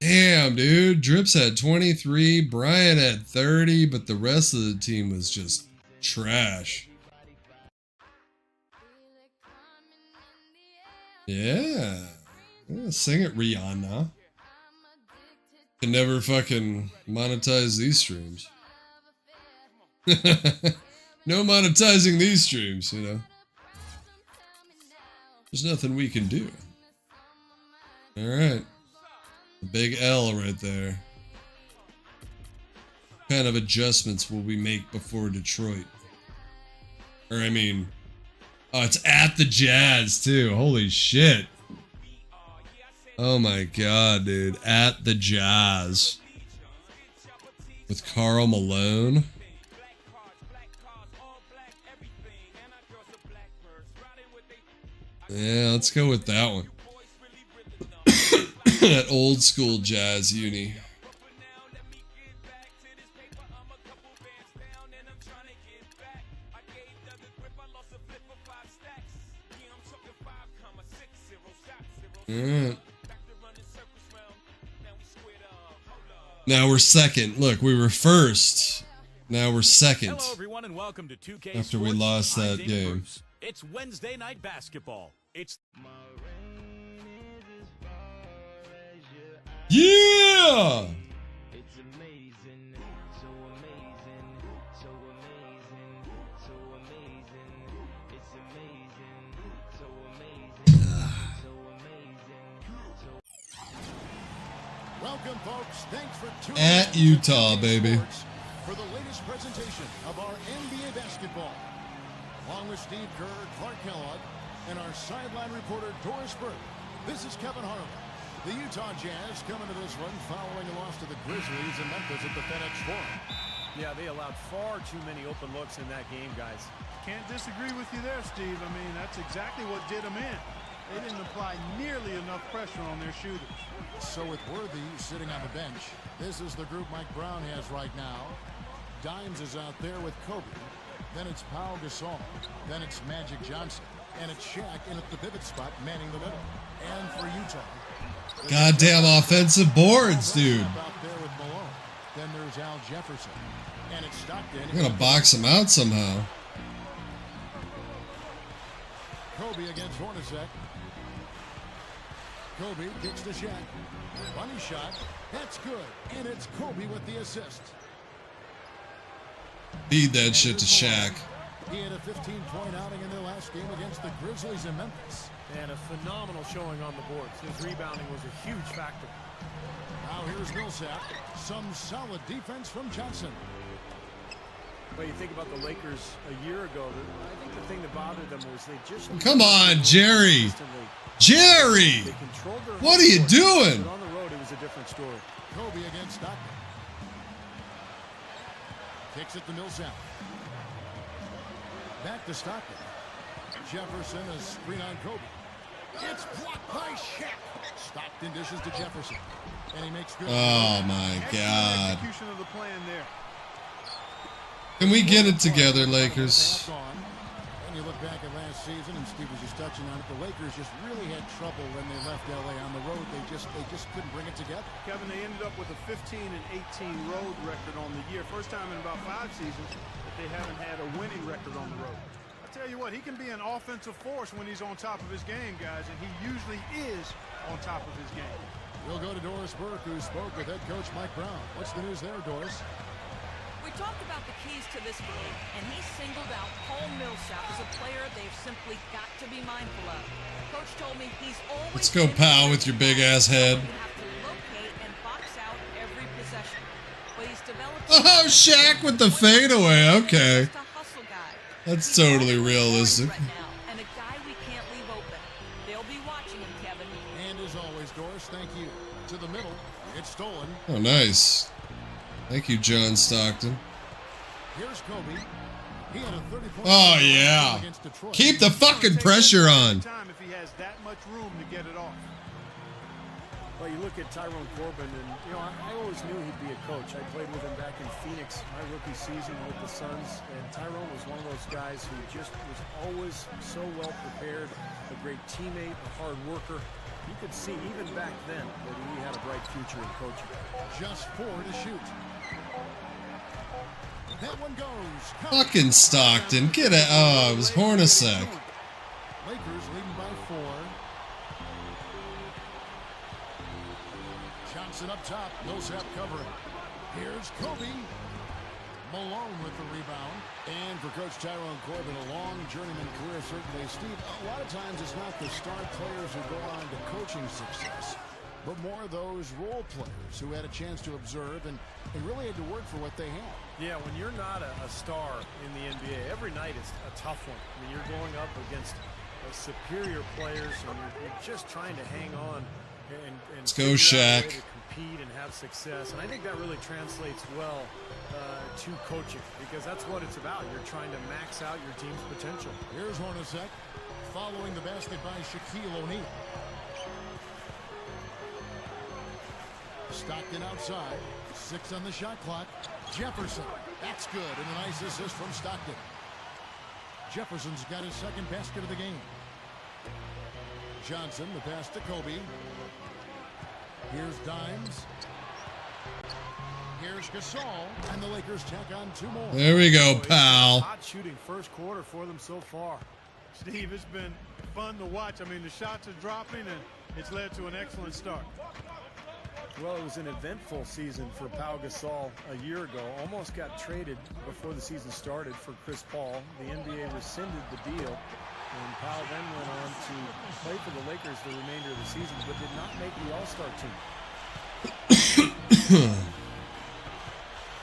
Damn, dude. Drips had 23, Brian had 30, but the rest of the team was just trash. Yeah. Sing it, Rihanna. Can never fucking monetize these streams. No monetizing these streams, you know. There's nothing we can do. Alright. The big L right there. What kind of adjustments will we make before Detroit? Or I mean, oh, it's at the Jazz too. Holy shit. Oh my god, dude. At the Jazz. With Karl Malone. Yeah, let's go with that one. That old school Jazz uni. Now we're second. Look, we were first. Now we're second. Hello, everyone, and welcome to 2K after we Sports. lost I'm that Dave game. Bruce. It's Wednesday night basketball. It's yeah. It's amazing, so amazing, so amazing, so amazing. It's amazing, so amazing, so amazing. Welcome, folks. Thanks for tuning At in to Utah, 2K baby. Sports for the latest presentation of our NBA basketball. Along with Steve Kerr, Clark Kellogg, and our sideline reporter Doris Burke, this is Kevin Harlan. The Utah Jazz coming to this one following a loss to the Grizzlies in Memphis at the FedEx Forum. Yeah, they allowed far too many open looks in that game, guys. Can't disagree with you there, Steve. I mean, that's exactly what did them in. They didn't apply nearly enough pressure on their shooters. So with Worthy sitting on the bench, this is the group Mike Brown has right now. Dimes is out there with Kobe. Then it's Pau Gasol. Then it's Magic Johnson. And it's Shaq in at the pivot spot, manning the middle. And for Utah. Goddamn offensive boards, dude. Out there with Malone. Then there's Al Jefferson. And it's Stockton. I'm gonna box him out somehow. Kobe against Hornacek. Kobe kicks to Shaq. Money shot. That's good. And it's Kobe with the assist. Feed that shit to Shaq. He had a 15-point outing in their last game against the Grizzlies in Memphis. And a phenomenal showing on the boards. His rebounding was a huge factor. Now here's Millsap. Some solid defense from Johnson. But you think about the Lakers a year ago, I think the thing that bothered them was they just... Come on, Jerry. Jerry! They controlled their what are you doing? But on the road, it was a different story. Kobe against Stockton. Kicks it to Millsap. Back to Stockton. Jefferson, a screen on Kobe. It's blocked by Shaq. Stockton dishes to Jefferson. And he makes good. Oh, my God. Execution of the plan there. Can we get it together, Lakers? And you look back at last season, and Steve was just touching on it, the Lakers just really had trouble when they left LA on the road. They just couldn't bring it together. Kevin, they ended up with a 15-18 road record on the year. First time in about 5 seasons that they haven't had a winning record on the road. I tell you what, he can be an offensive force when he's on top of his game, guys, and he usually is on top of his game. We'll go to Doris Burke, who spoke with head coach Mike Brown. What's the news there, Doris? We talked about the keys to this game, and he singled out Paul Millsap as a player they've simply got to be mindful of. Coach told me he's always... Let's go, pal, with your big-ass head. You have to locate and box out every possession. But he's developed... Oh, Shaq with the fadeaway. Okay. Just a hustle guy. That's totally realistic. Right now, and a guy we can't leave open. They'll be watching him, Kevin. And as always, Doris, thank you. To the middle. It's stolen. Oh, nice. Thank you, John Stockton. Here's Kobe. He had a 30-point Oh, yeah. against Detroit. Keep the fucking pressure on. Time if he has that much room to get it off. Well, you look at Tyrone Corbin, and, you know, I always knew he'd be a coach. I played with him back in Phoenix, my rookie season with the Suns, and Tyrone was one of those guys who just was always so well prepared, a great teammate, a hard worker. You could see even back then that he had a bright future in coaching. Just 4 to shoot. That one goes. Fucking Stockton. Get it. Oh, it was Hornacek. Lakers leading by 4. Johnson up top. Millsap covering. Here's Kobe. Malone with the rebound. And for Coach Tyrone Corbin, a long journeyman career, certainly. Steve, a lot of times it's not the star players who go on to coaching success, but more those role players who had a chance to observe and really had to work for what they had. Yeah, when you're not a star in the NBA, every night is a tough one. I mean, you're going up against superior players, and you're just trying to hang on and let's go, Shaq. To compete and have success. And I think that really translates well to coaching, because that's what it's about. You're trying to max out your team's potential. Here's Hornacek following the basket by Shaquille O'Neal. Stockton outside. 6 on the shot clock. Jefferson. That's good. And a nice assist from Stockton. Jefferson's got his second basket of the game. Johnson, the pass to Kobe. Here's Dimes. Here's Gasol. And the Lakers tack on 2 more. There we go, pal. Hot shooting first quarter for them so far. Steve, it's been fun to watch. I mean, the shots are dropping, and it's led to an excellent start. Well, it was an eventful season for Pau Gasol a year ago. Almost got traded before the season started for Chris Paul. The NBA rescinded the deal, and Pau then went on to play for the Lakers the remainder of the season, but did not make the All-Star team.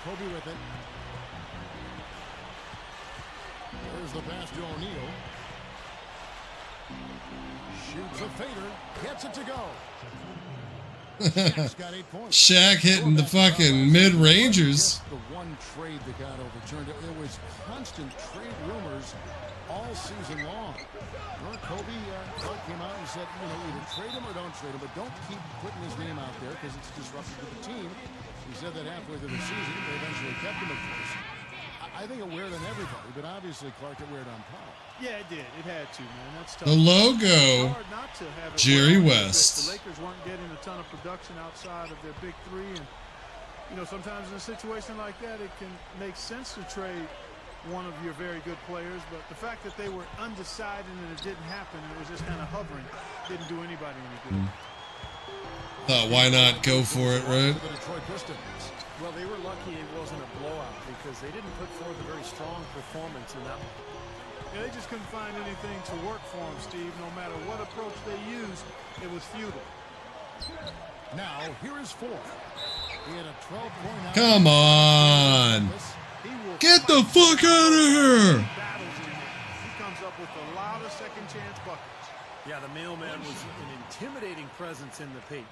Kobe with it. There's the pass to O'Neal. Shoots a fader. Gets it to go. Shaq's got 8 points. Shaq hitting the fucking mid-rangers. The one trade that got overturned. There was constant trade rumors all season long. Kobe Clark came out and said, either trade him or don't trade him, but don't keep putting his name out there because it's disruptive to the team. He said that halfway through the season. They eventually kept him, of course. I I think it weared on everybody, but obviously Clark, it weared on Powell. Yeah, it did. It had to, man. That's tough. The logo, Hard not to have it Jerry wear on West. The Lakers weren't getting a ton of production outside of their big three, and you know, sometimes in a situation like that, it can make sense to trade one of your very good players, but the fact that they were undecided and it didn't happen, and it was just kind of hovering, didn't do anybody any good. Thought, why not go for it, right? The Detroit Pistons. Well, they were lucky it wasn't a blowout because they didn't put forth a very strong performance in that one. Yeah, they just couldn't find anything to work for them, Steve. No matter what approach they used, it was futile. Now, here is four. He had a 12-point. Come on. Get the fuck out of here. He comes up with a lot of second-chance buckets. Yeah, the mailman was an intimidating presence in the paint.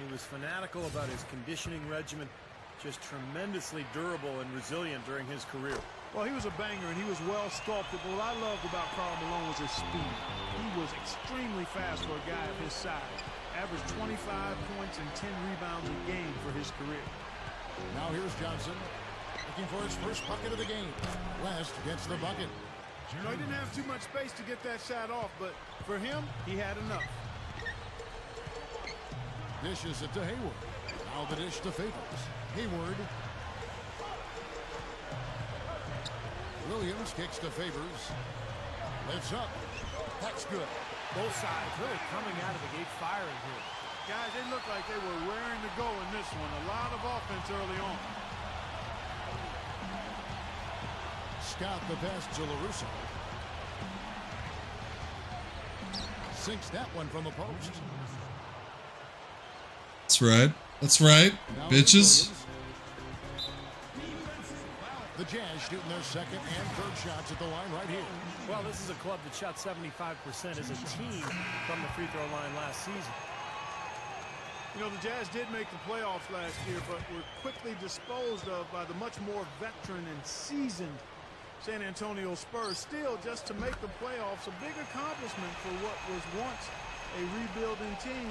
He was fanatical about his conditioning regimen, just tremendously durable and resilient during his career. Well, he was a banger, and he was well sculpted. But what I loved about Karl Malone was his speed. He was extremely fast for a guy of his size. Averaged 25 points and 10 rebounds a game for his career. Now here's Johnson, looking for his first bucket of the game. West gets the bucket. You know, he didn't have too much space to get that shot off, but for him, he had enough. Dishes it to Hayward. Now the dish to Favors. Hayward. Williams kicks to Favors. Lifts up. That's good. Both sides really coming out of the gate firing here. Guys, they looked like they were raring to go in this one. A lot of offense early on. Scott the pass to LaRusso. Sinks that one from the post. That's right. That's right, Now bitches. The Jazz shooting their second and third shots at the line right here. Well, this is a club that shot 75% as a team from the free throw line last season. You know, the Jazz did make the playoffs last year, but were quickly disposed of by the much more veteran and seasoned San Antonio Spurs. Still, just to make the playoffs, a big accomplishment for what was once a rebuilding team.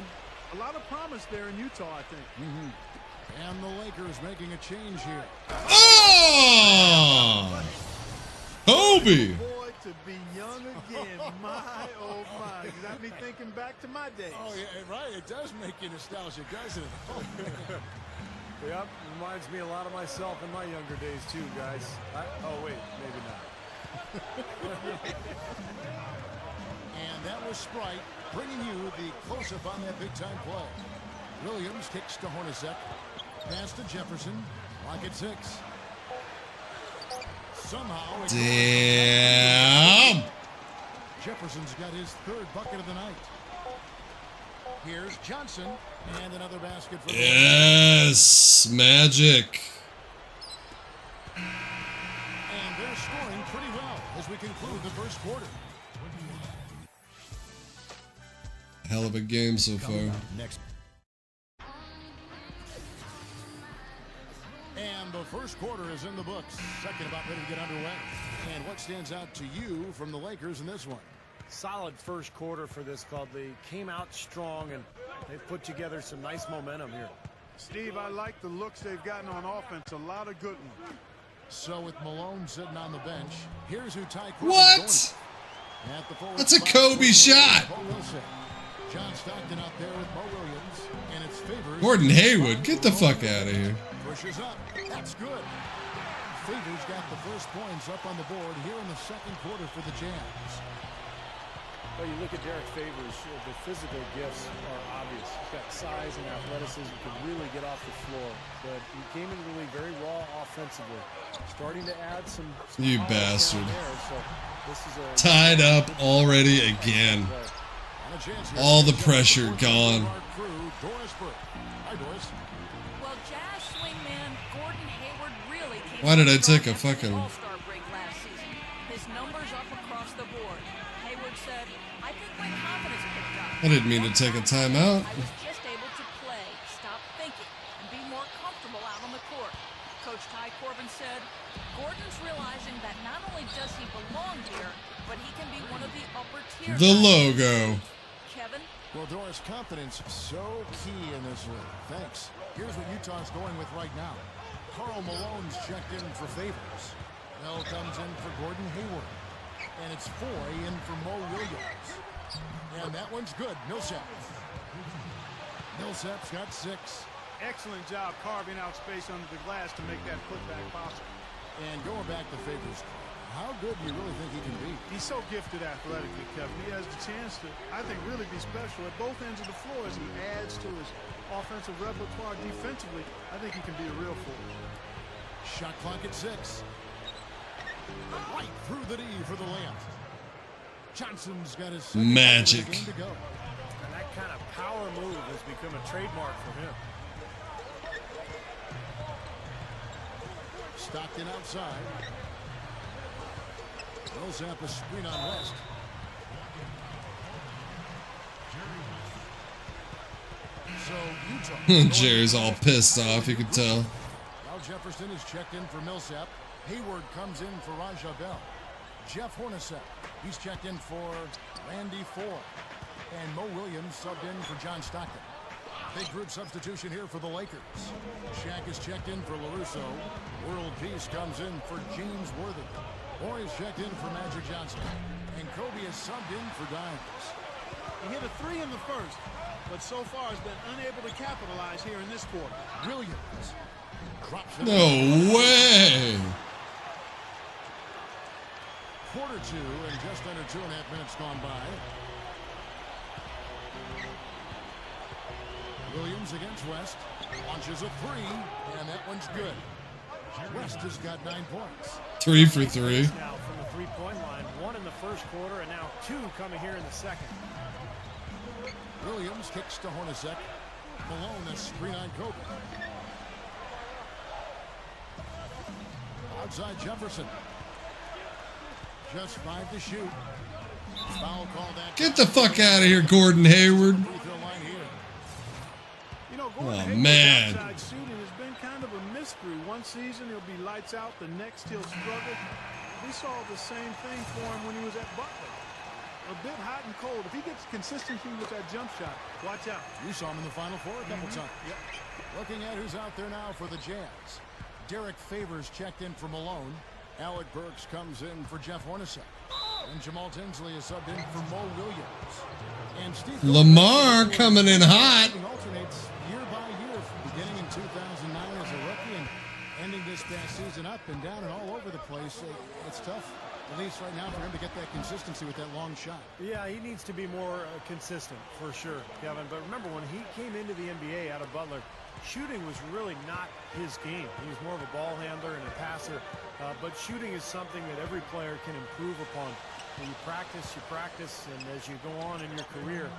A lot of promise there in Utah, I think. And the Lakers making a change here. Oh! Kobe! Boy, to be young again, my oh my. You got me thinking back to my days. Oh, yeah, right. It does make you nostalgic, doesn't it? Yep, reminds me a lot of myself in my younger days too, guys. Oh wait, maybe not. And that was Sprite bringing you the close-up on that big-time play. Williams kicks to Hornacek. Pass to Jefferson. Lock at 6. Somehow. Damn. Jefferson's got his third bucket of the night. Here's Johnson. And another basket for the Yes, Magic. And they're scoring pretty well as we conclude the first quarter. Hell of a game so far. Next. And the first quarter is in the books. Second about ready to get underway. And what stands out to you from the Lakers in this one? Solid first quarter for this club. They came out strong and they've put together some nice momentum here. Steve, I like the looks they've gotten on offense. A lot of good ones. So with Malone sitting on the bench, here's who Ty What? At the forward That's a spot, Kobe shot. Paul Millsap. John Stockton out there with Mo Williams, and it's Favors. Gordon Hayward, get the fuck out of here. Pushes up. That's good. Favors got the first points up on the board here in the second quarter for the Jazz. Well, you look at Derek Favors, the physical gifts are obvious. He's got size and athleticism, can really get off the floor. But he came in really very raw offensively. Starting to add some You polish down bastard. there, so this is a Tied up already again. And a chance here. All the pressure gone. Our crew, Doris Burke. Hi, Doris. Well, Jazz swingman Gordon Hayward really came Why did I on take a strong after the fucking- All-Star break last season. His numbers up across the board. Hayward said, "I think my confidence picked up. I didn't mean to take a timeout. I was just able to play, stop thinking, and be more comfortable out on the court." Coach Ty Corbin said, "Gordon's realizing that not only does he belong here, but he can be one of the upper tier The guys." logo. Kevin? Well, Doris, confidence so key in this league. Thanks. Here's what Utah's going with right now. Karl Malone's checked in for Favors. Bell comes in for Gordon Hayward. And it's Foy in for Mo Williams. And that one's good. Millsap. Millsap's got 6. Excellent job carving out space under the glass to make that putback possible. And going back to Favors, how good do you really think he can be? He's so gifted athletically, Kevin. He has the chance to, I think, really be special at both ends of the floor as he adds to his offensive repertoire defensively. I think he can be a real force. Shot clock at 6. Right through the D for the layup. Johnson's got his magic game to go. And that kind of power move has become a trademark for him. Stockton outside. Millsap a screen on West. So Utah. Jerry's all pissed off, you can tell. Now Jefferson is checked in for Millsap. Hayward comes in for Raja Bell. Jeff Hornacek, he's checked in for Randy Ford. And Mo Williams subbed in for John Stockton. Big group substitution here for the Lakers. Shaq is checked in for LaRusso. World Peace comes in for James Worthy. Boy is checked in for Magic Johnson. And Kobe is subbed in for Dimes. He hit a 3 in the first, but so far has been unable to capitalize here in this quarter. Williams drops it. No way. Quarter 2 and just under 2.5 minutes gone by. Williams against West. Launches a 3, and that one's good. West has got 9 points. 3 for 3. Now from the three-point line, 1 in the first quarter, and now 2 coming here in the second. Williams kicks to Hornacek. Malone a screen on Kobe. Outside Jefferson. Just 5 to shoot. Foul call that. Get the fuck out of here, Gordon Hayward. You know, Gordon Oh, Hayward's man. outside shooting has been kind of a mystery. One season he'll be lights out, the next he'll struggle. We saw the same thing for him when he was at Butler. A bit hot and cold. If he gets consistency with that jump shot, watch out. You saw him in the Final Four a couple times. Yep. Looking at who's out there now for the Jazz. Derek Favors checked in for Malone. Alec Burks comes in for Jeff Hornacek. And Jamal Tinsley is subbed in for Mo Williams. And Steve Lamar coming in hot. He alternates year by year, beginning in 2009 as a rookie and ending this past season up and down and all over the place. It's tough, at least right now, for him to get that consistency with that long shot. Yeah, he needs to be more consistent for sure, Kevin. But remember, when he came into the NBA out of Butler, shooting was really not his game. He was more of a ball handler and a passer. But shooting is something that every player can improve upon. When you practice, and as you go on in your career,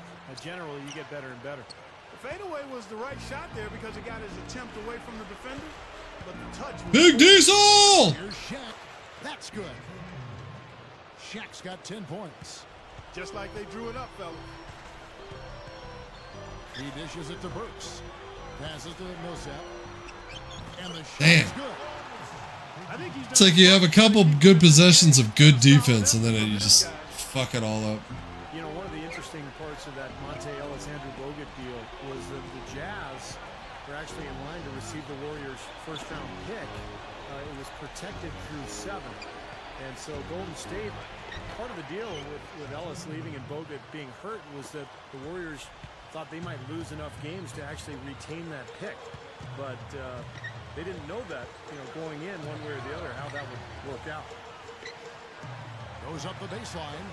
generally you get better and better. The fadeaway was the right shot there because it got his attempt away from the defender, but the touch was... Big Diesel! Here's Shaq. That's good. Shaq's got 10 points. Just like they drew it up, fellas. He dishes it to Burks. Passes to Millsap. And the shot Damn. is good. I think he's It's like you have a couple good possessions of good defense, and then you just fuck it all up. You know, one of the interesting parts of that Monte Ellis-Andrew Bogut deal was that the Jazz were actually in line to receive the Warriors' first-round pick. It was protected through 7. And so Golden State, part of the deal with Ellis leaving and Bogut being hurt was that the Warriors thought they might lose enough games to actually retain that pick. But they didn't know that, going in one way or the other, how that would work out. Goes up the baseline.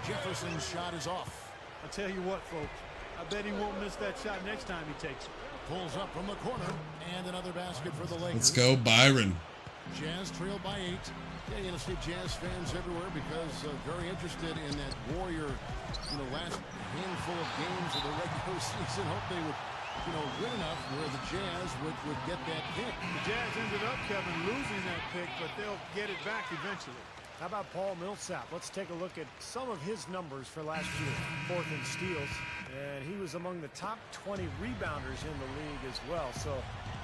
Jefferson's shot is off. I tell you what, folks, I bet he won't miss that shot next time he takes it. Pulls up from the corner, and another basket for the Lakers. Let's go, Byron. Jazz trail by 8. Yeah, you're going to see Jazz fans everywhere because very interested in that Warrior, last handful of games of the regular season. Hope they would, win enough where the Jazz would get that pick. The Jazz ended up, Kevin, losing that pick, but they'll get it back eventually. How about Paul Millsap? Let's take a look at some of his numbers for last year. 4th in steals, and he was among the top 20 rebounders in the league as well. So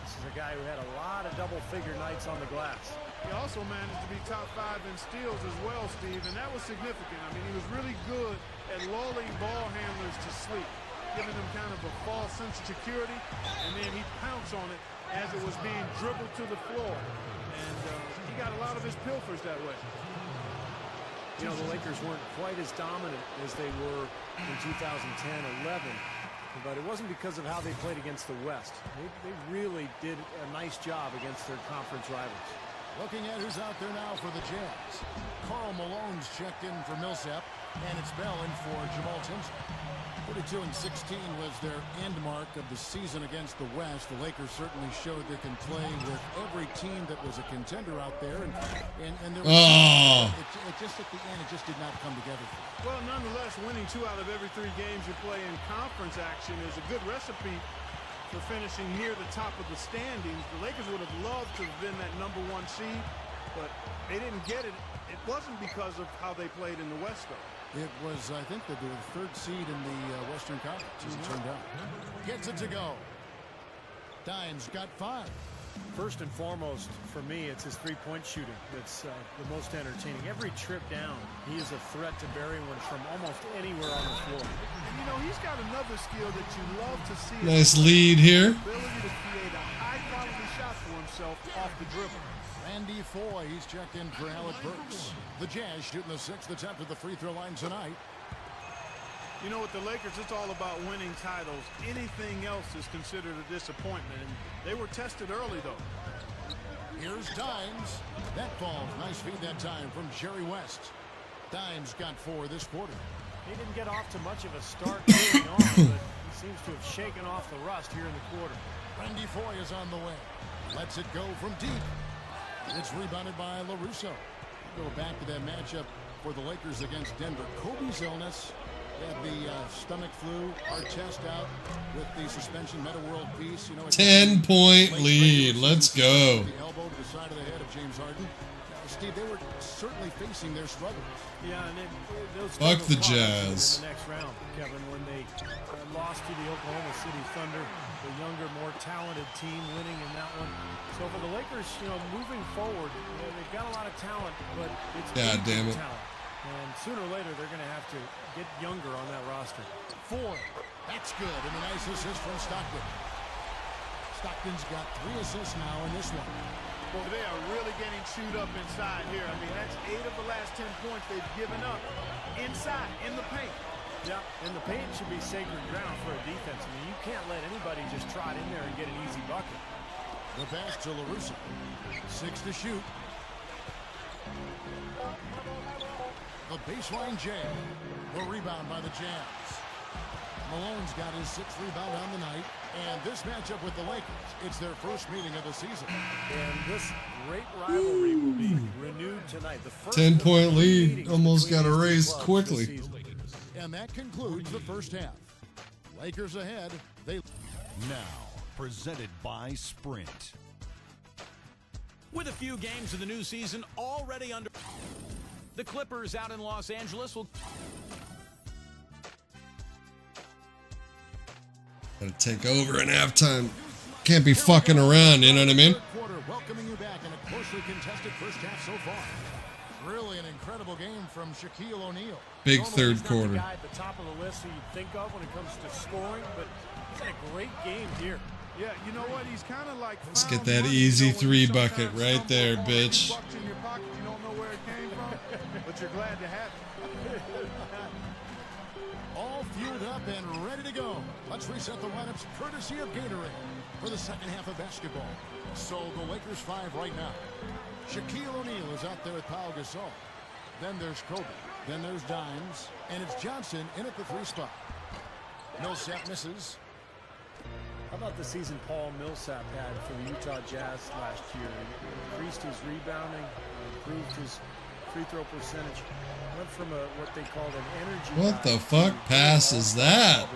this is a guy who had a lot of double-figure nights on the glass. He also managed to be top 5 in steals as well, Steve, and that was significant. I mean, he was really good at lulling ball handlers to sleep, giving them kind of a false sense of security, and then he'd pounce on it as it was being dribbled to the floor. And he got a lot of his pilfers that way. You know, the Lakers weren't quite as dominant as they were in 2010-11, but it wasn't because of how they played against the West. They really did a nice job against their conference rivals. Looking at who's out there now for the Jazz. Karl Malone's checked in for Millsap, and it's Bell in for Jamal Tinsley. 42-16 was their end mark of the season against the West. The Lakers certainly showed they can play with every team that was a contender out there, and there was it just at the end, it just did not come together. Well, nonetheless, winning 2 out of every 3 games you play in conference action is a good recipe for finishing near the top of the standings. The Lakers would have loved to have been that #1 seed, but they didn't get it. It wasn't because of how they played in the West, though. It was, I think, they were the 3rd seed in the Western Conference, as it turned out. Gets it to go. Dimes got 5. First and foremost, for me, it's his three-point shooting that's the most entertaining. Every trip down, he is a threat to bury one from almost anywhere on the floor. And, you know, he's got another skill that you love to see. Nice lead here. Ability to create a high-quality shot for himself off the dribble. Randy Foye, he's checked in for Alec Burks. The Jazz shooting the 6th attempt at the free throw line tonight. You know, with the Lakers, it's all about winning titles. Anything else is considered a disappointment, and they were tested early, though. Here's Dimes. That falls. Nice feed that time from Jerry West. Dimes got 4 this quarter. He didn't get off to much of a start early on, but he seems to have shaken off the rust here in the quarter. Randy Foye is on the way. Lets it go from deep. It's rebounded by LaRusso. Go back to that matchup for the Lakers against Denver. Kobe's illness. He had the stomach flu. Artest out with the suspension. Meta World Peace. You know, 10-point lead. Let's go. The elbow to the side of the head of James Harden. Steve, they were certainly facing their struggles. Yeah, and those Fuck the Jazz Jazz. in the next round, Kevin, when they lost to the Oklahoma City Thunder, the younger, more talented team winning in that one. So for the Lakers, you know, moving forward, they've got a lot of talent, but it's God damn it. talent. And sooner or later, they're going to have to get younger on that roster. Foye. That's good. And a nice assist from Stockton. Stockton's got 3 assists now in this one. Well, they are really getting chewed up inside here. I mean, that's 8 of the last 10 points they've given up inside, in the paint. Yeah, and the paint should be sacred ground for a defense. I mean, you can't let anybody just trot in there and get an easy bucket. The pass to LaRusso. 6 to shoot. The baseline jam. The rebound by the Jazz. Malone's got his 6th rebound on the night. And this matchup with the Lakers, it's their first meeting of the season. And this great rivalry will be renewed tonight. The first 10-point lead. Almost got erased quickly. And that concludes the first half. Lakers ahead. Now, presented by Sprint. With a few games of the new season already under, the Clippers out in Los Angeles will Gotta take over in halftime. Can't be fucking around, you know what I mean? Quarter welcoming you back in a closely contested first half so far. Really an incredible game from Shaquille O'Neal. Big Normally, third he's not the quarter. guy at the top of the list who you think of when it comes to scoring, but he's had a great game here. Yeah, you know what? He's kind of like. Let's get that easy 3 bucket right there, bitch. Bucks in your pocket, you don't know where it came from, but you're glad to have it. All fueled up and ready to go. Let's reset the lineups courtesy of Gatorade for the second half of basketball. So the Lakers 5 right now. Shaquille O'Neal is out there with Pau Gasol. Then there's Kobe. Then there's Dimes. And it's Johnson in at the 3 spot. Millsap misses. How about the season Paul Millsap had for the Utah Jazz last year? He increased his rebounding, improved his free throw percentage, went from what they called an energy. What the fuck pass is that?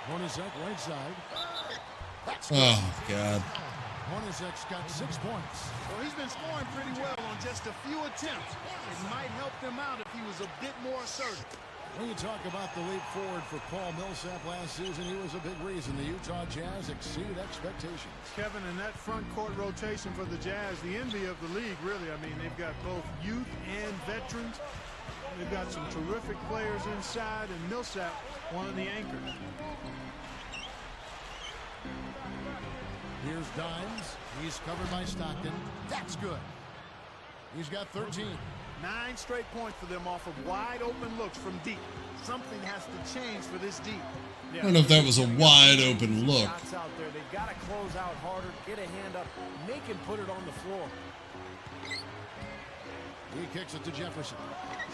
Hornacek right side. Oh, God. Hornacek's got 6 points. Well, he's been scoring pretty well on just a few attempts. It might help them out if he was a bit more assertive. When you talk about the leap forward for Paul Millsap last season, he was a big reason the Utah Jazz exceeded expectations. Kevin, in that front court rotation for the Jazz, the envy of the league, really. I mean, they've got both youth and veterans. They've got some terrific players inside, and Millsap, one of the anchors. Here's Dimes. He's covered by Stockton. That's good. He's got 13. 9 straight points for them off of wide open looks from deep. Something has to change for this deep. I don't know if that was a wide open look. Shots out there. They've got to close out harder, get a hand up, make him put it on the floor. He kicks it to Jefferson.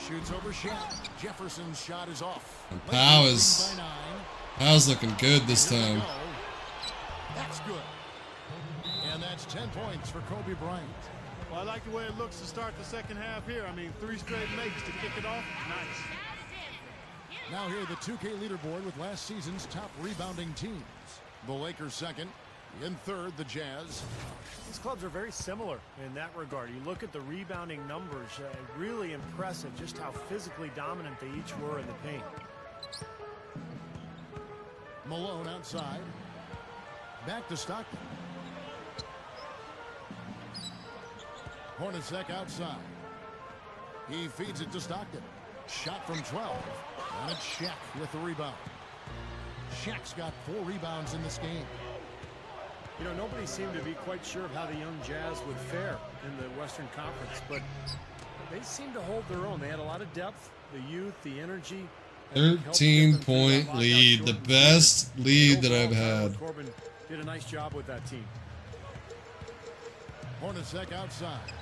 Shoots over Shaq. Jefferson's shot is off. And Powell's looking good this time. That's good. And that's 10 points for Kobe Bryant. Well, I like the way it looks to start the second half here. I mean, 3 straight makes to kick it off. Nice. Now here, the 2K leaderboard with last season's top rebounding teams. The Lakers second. In third, the Jazz. These clubs are very similar in that regard. You look at the rebounding numbers, really impressive just how physically dominant they each were in the paint. Malone outside. Back to Stockton. Hornacek outside. He feeds it to Stockton. Shot from 12. And it's Shaq with the rebound. Shaq's got 4 rebounds in this game. You know, nobody seemed to be quite sure of how the young Jazz would fare in the Western Conference, but they seemed to hold their own. They had a lot of depth, the youth, the energy. 13-point lead, the best lead that I've had. Corbin did a nice job with that team. Hornacek outside.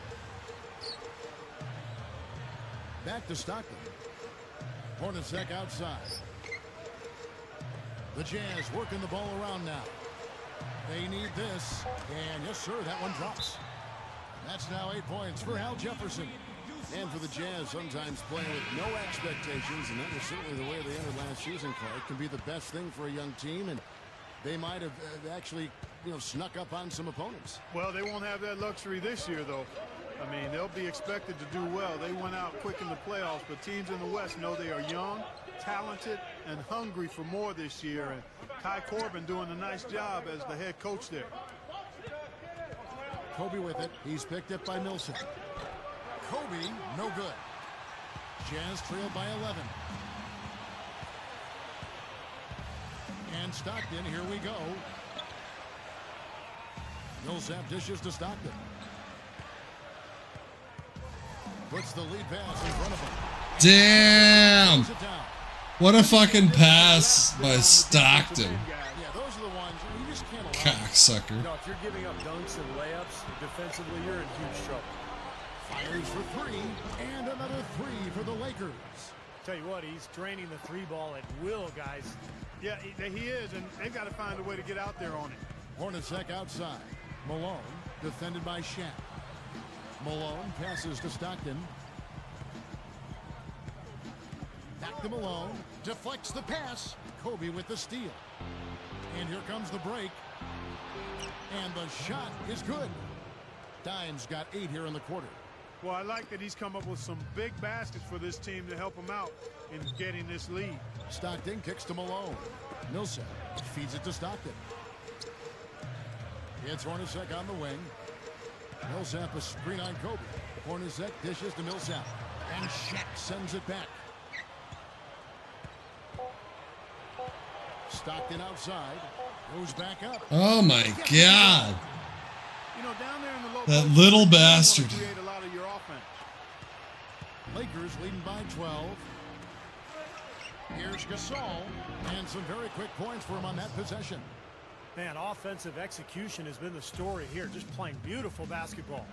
Back to Stockton. Hornacek outside. The Jazz working the ball around now. They need this. And yes, sir, that one drops. That's now 8 points for Al Jefferson. And for the Jazz, sometimes playing with no expectations, and that was certainly the way they entered last season, Clark, can be the best thing for a young team, and they might have actually, snuck up on some opponents. Well, they won't have that luxury this year, though. I mean, they'll be expected to do well. They went out quick in the playoffs, but teams in the West know they are young, talented, and hungry for more this year. And Kai Corbin doing a nice job as the head coach there. Kobe with it. He's picked up by Millsap. Kobe, no good. Jazz trailed by 11. And Stockton, here we go. Millsap dishes to Stockton. Puts the lead pass in front of him. Damn! What a fucking pass by Stockton. Yeah, those are the ones you just can't allow. Cocksucker. No, if you're giving up dunks and layups defensively, you're in huge trouble. Fires for 3, and another 3 for the Lakers. Tell you what, he's draining the 3 ball at will, guys. Yeah, he is, and they've got to find a way to get out there on it. Hornacek outside. Malone defended by Shaq. Malone passes to Stockton. Back to Malone. Deflects the pass. Kobe with the steal. And here comes the break. And the shot is good. Dimes got 8 here in the quarter. Well, I like that he's come up with some big baskets for this team to help him out in getting this lead. Stockton kicks to Malone. Millsap feeds it to Stockton. It's Hornacek on the wing. Millsap a screen on Kobe. Hornacek dishes to Millsap. And Shaq sends it back. Stockton outside. Goes back up. Oh my God. Down there in the low That post, little bastard. Create a lot of your offense. Lakers leading by 12. Here's Gasol. And some very quick points for him on that possession. Man, offensive execution has been the story here. Just playing beautiful basketball.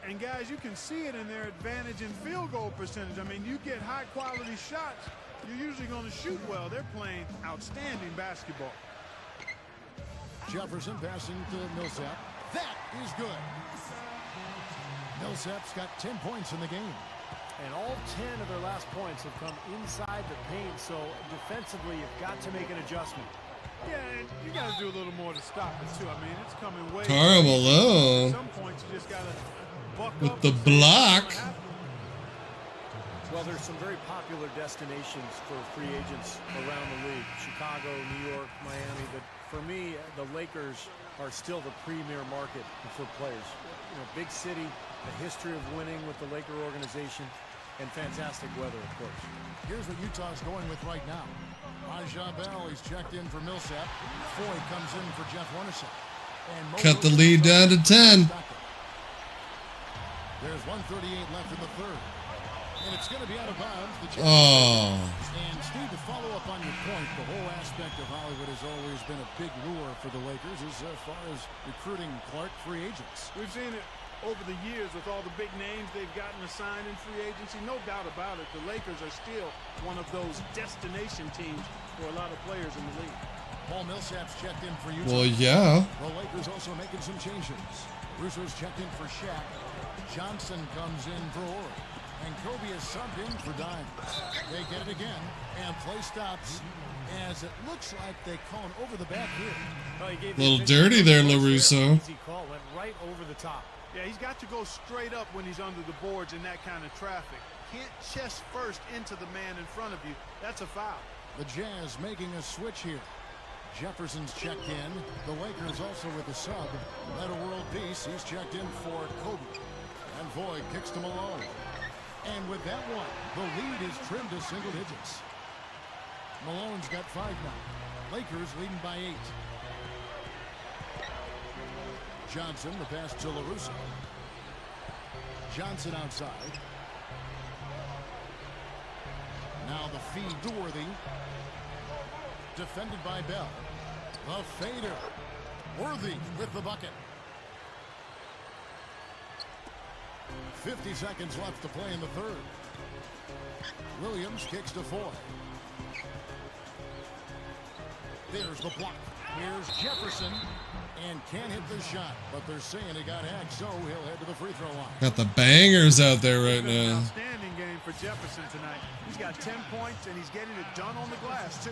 And guys, you can see it in their advantage in field goal percentage. I mean, you get high quality shots, you're usually going to shoot well. They're playing outstanding basketball. Jefferson passing to Millsap. That is good. Millsap's got 10 points in the game. And all 10 of their last points have come inside the paint, so defensively you've got to make an adjustment. Yeah, and you got to do a little more to stop it, too. I mean, it's coming way Karl Malone. At some points, you just got to buck with up the block. Well, there's some very popular destinations for free agents around the league. Chicago, New York, Miami. But for me, the Lakers are still the premier market for players. Big city, a history of winning with the Laker organization, and fantastic weather, of course. Here's what Utah's going with right now. Raja Bell, he's checked in for Millsap. Foy comes in for Jeff Hornacek. Cut the lead down to 10. There's 1:38 left in the third. And it's going to be out of bounds. Oh. And Steve, to follow up on your point, the whole aspect of Hollywood has always been a big lure for the Lakers as far as recruiting Clark free agents. We've seen it over the years with all the big names they've gotten assigned in free agency. No doubt about it. The Lakers are still one of those destination teams for a lot of players in the league. Paul Millsap's checked in for Utah. Well, yeah. The Lakers also making some changes. Russo's checked in for Shaq. Johnson comes in for Ori. And Kobe is subbed in for Dimes. They get it again, and play stops as it looks like they call an over the back here. A little dirty there, LaRusso. Easy call, went right over the top. Yeah, he's got to go straight up when he's under the boards in that kind of traffic. Can't chest first into the man in front of you. That's a foul. The Jazz making a switch here. Jefferson's checked in. The Lakers also with a sub. Meta World Peace, he's checked in for Kobe. And Voigt kicks to Malone. And with that one, the lead is trimmed to single digits. Malone's got 5 now. Lakers leading by 8. Johnson, the pass to LaRusso. Johnson outside. Now the feed to Worthy. Defended by Bell. The fader. Worthy with the bucket. 50 seconds left to play in the third. Williams kicks to Foy. There's the block. Here's Jefferson. And can't hit the shot. But they're saying he got hacked, so he'll head to the free throw line. Got the bangers out there right now. Outstanding game for Jefferson tonight. He's got 10 points, and he's getting it done on the glass, too.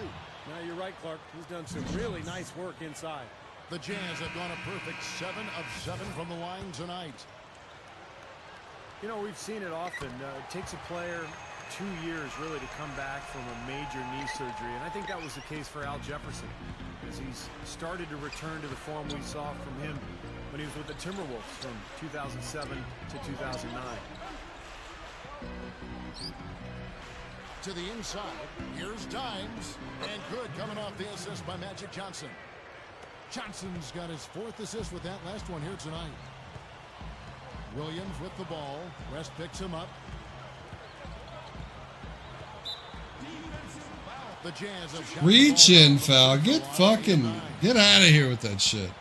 Now, you're right, Clark. He's done some really nice work inside. The Jazz have gone a perfect 7 of 7 from the line tonight. You know, we've seen it often. It takes a player 2 years really to come back from a major knee surgery, and I think that was the case for Al Jefferson as he's started to return to the form we saw from him when he was with the Timberwolves from 2007 to 2009. To the inside, here's Dimes, and good coming off the assist by Magic Johnson. Johnson's got his 4th assist with that last one here tonight. Williams with the ball. West picks him up. The Jazz have Reach in, foul. Get out of here with that shit.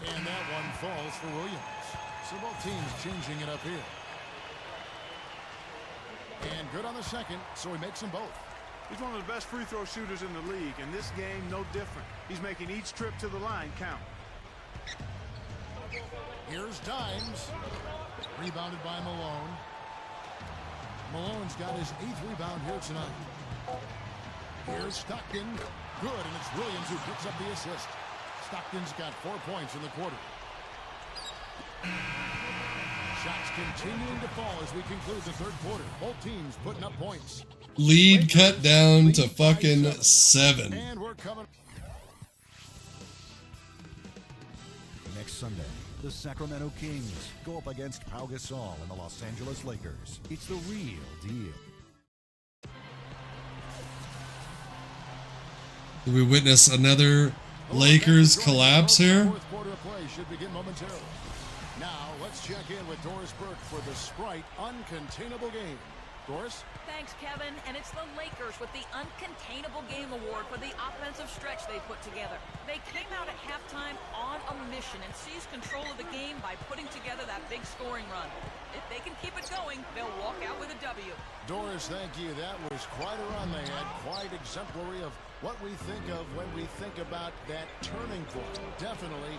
And that one falls for Williams. So both teams changing it up here. And good on the second, so he makes them both. He's one of the best free throw shooters in the league, and this game no different. He's making each trip to the line count. Here's Dimes. Rebounded by Malone. Malone's got his 8th rebound here tonight. Here's Stockton. Good, and it's Williams who picks up the assist. Stockton's got 4 points in the quarter. Shots continuing to fall as we conclude the third quarter. Both teams putting up points. Lead cut down to fucking 7. And we're coming. Next Sunday, the Sacramento Kings go up against Pau Gasol and the Los Angeles Lakers. It's the real deal. Did we witness another Lakers collapse here? Fourth quarter of play should begin momentarily. Now let's check in with Doris Burke for the Sprite Uncontainable Game. Doris? Thanks, Kevin. And it's the Lakers with the Uncontainable Game Award for the offensive stretch they put together. They came out at halftime on a mission and seized control of the game by putting together that big scoring run. If they can keep it going, they'll walk out with a W. Doris, thank you. That was quite a run they had. Quite exemplary of what we think of when we think about that turning point. Definitely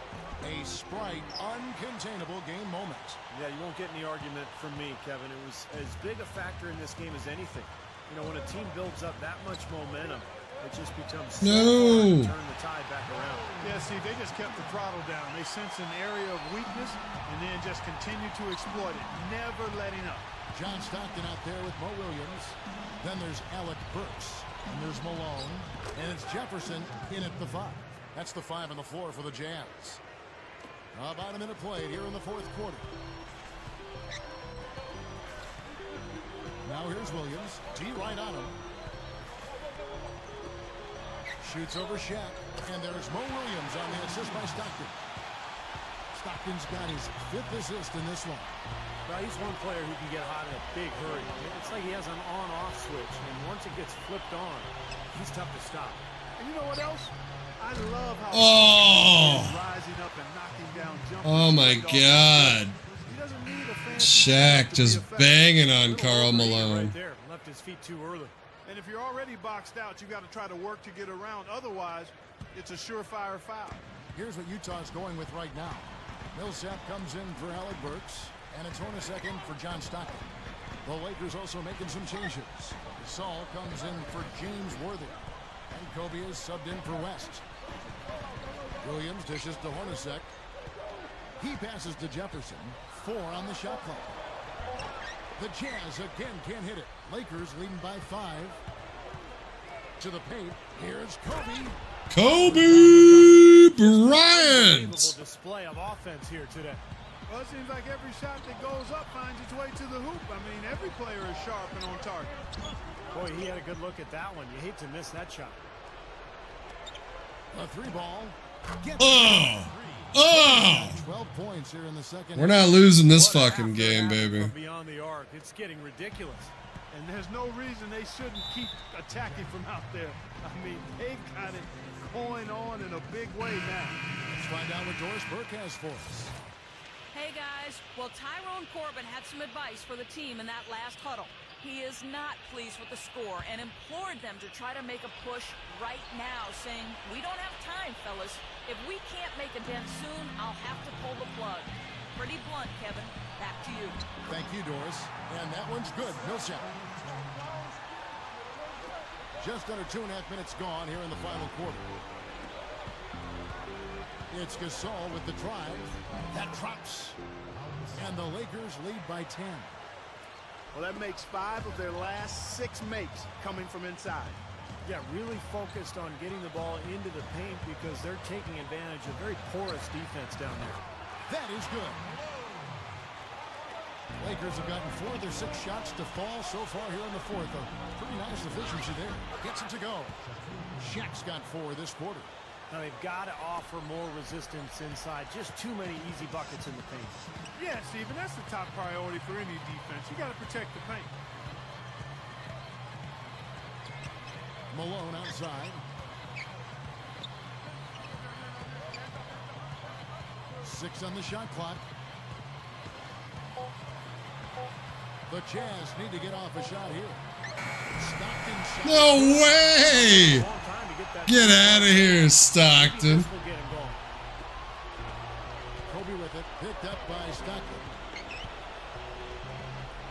a Sprite Uncontainable Game moment. Yeah, you won't get any argument from me, Kevin. It was as big a factor in this game as anything. You know, when a team builds up that much momentum, it just becomes so hard to turn the tide back around. Yeah, see, they just kept the throttle down. They sense an area of weakness and then just continue to exploit it, never letting up. John Stockton out there with Mo Williams. Then there's Alec Burks. And there's Malone. And it's Jefferson in at the 5. That's the 5 on the floor for the Jazz. About a minute played here in the fourth quarter. Now here's Williams. D right on him. Shoots over Shaq. And there's Mo Williams on the assist by Stockton. Stockton's got his 5th assist in this one. Well, he's one player who can get hot in a big hurry. It's like he has an on-off switch, and once it gets flipped on, he's tough to stop. And you know what else? I love how Oh. rising up and knocking down jumpers. Oh my God. He doesn't need a fancy Shaq to be just effective. banging on Little Karl overheat Malone. Right there, left his feet too early. And if you're already boxed out, you got to try to work to get around. Otherwise, it's a surefire foul. Here's what Utah's going with right now. Millsap comes in for Alec Burks, and it's Hornacek in for John Stockton. The Lakers also making some changes. Gasol comes in for James Worthy, and Kobe is subbed in for West. Williams dishes to Hornacek. He passes to Jefferson. 4 on the shot clock. The Jazz again can't hit it. Lakers leading by 5. To the paint. Here's Kobe. Kobe Bryant. Unbelievable display of offense here today. Well, it seems like every shot that goes up finds its way to the hoop. I mean, every player is sharp and on target. Boy, he had a good look at that one. You hate to miss that shot. A 3-ball. Oh. Oh. 12 points here in the second. We're not losing this What fucking after game, happened baby. from beyond the arc. It's getting ridiculous. And there's no reason they shouldn't keep attacking from out there. I mean, they got it going on in a big way now. Let's find out what Doris Burke has for us. Hey guys, well, Tyrone Corbin had some advice for the team in that last huddle. He is not pleased with the score and implored them to try to make a push right now, saying, "We don't have time, fellas. If we can't make a dent soon, I'll have to pull the plug." Pretty blunt, Kevin. Back to you. Thank you, Doris. And that one's good. Millsap. Just under 2.5 minutes gone here in the final quarter. It's Gasol with the drive. That drops. And the Lakers lead by 10. Well, that makes 5 of their last 6 makes coming from inside. Yeah, really focused on getting the ball into the paint because they're taking advantage of very porous defense down there. That is good. Lakers have gotten 4 of their 6 shots to fall so far here in the fourth. A pretty nice efficiency there. Gets it to go. Shaq's got 4 this quarter. Now they've got to offer more resistance inside. Just too many easy buckets in the paint. Yeah, Stephen, that's the top priority for any defense. You got to protect the paint. Malone outside. 6 on the shot clock. The Jazz need to get off a shot here. Stockton shot. No way. Long time to get that. Get out of here, Stockton. This will get him going. Kobe with it, picked up by Stockton.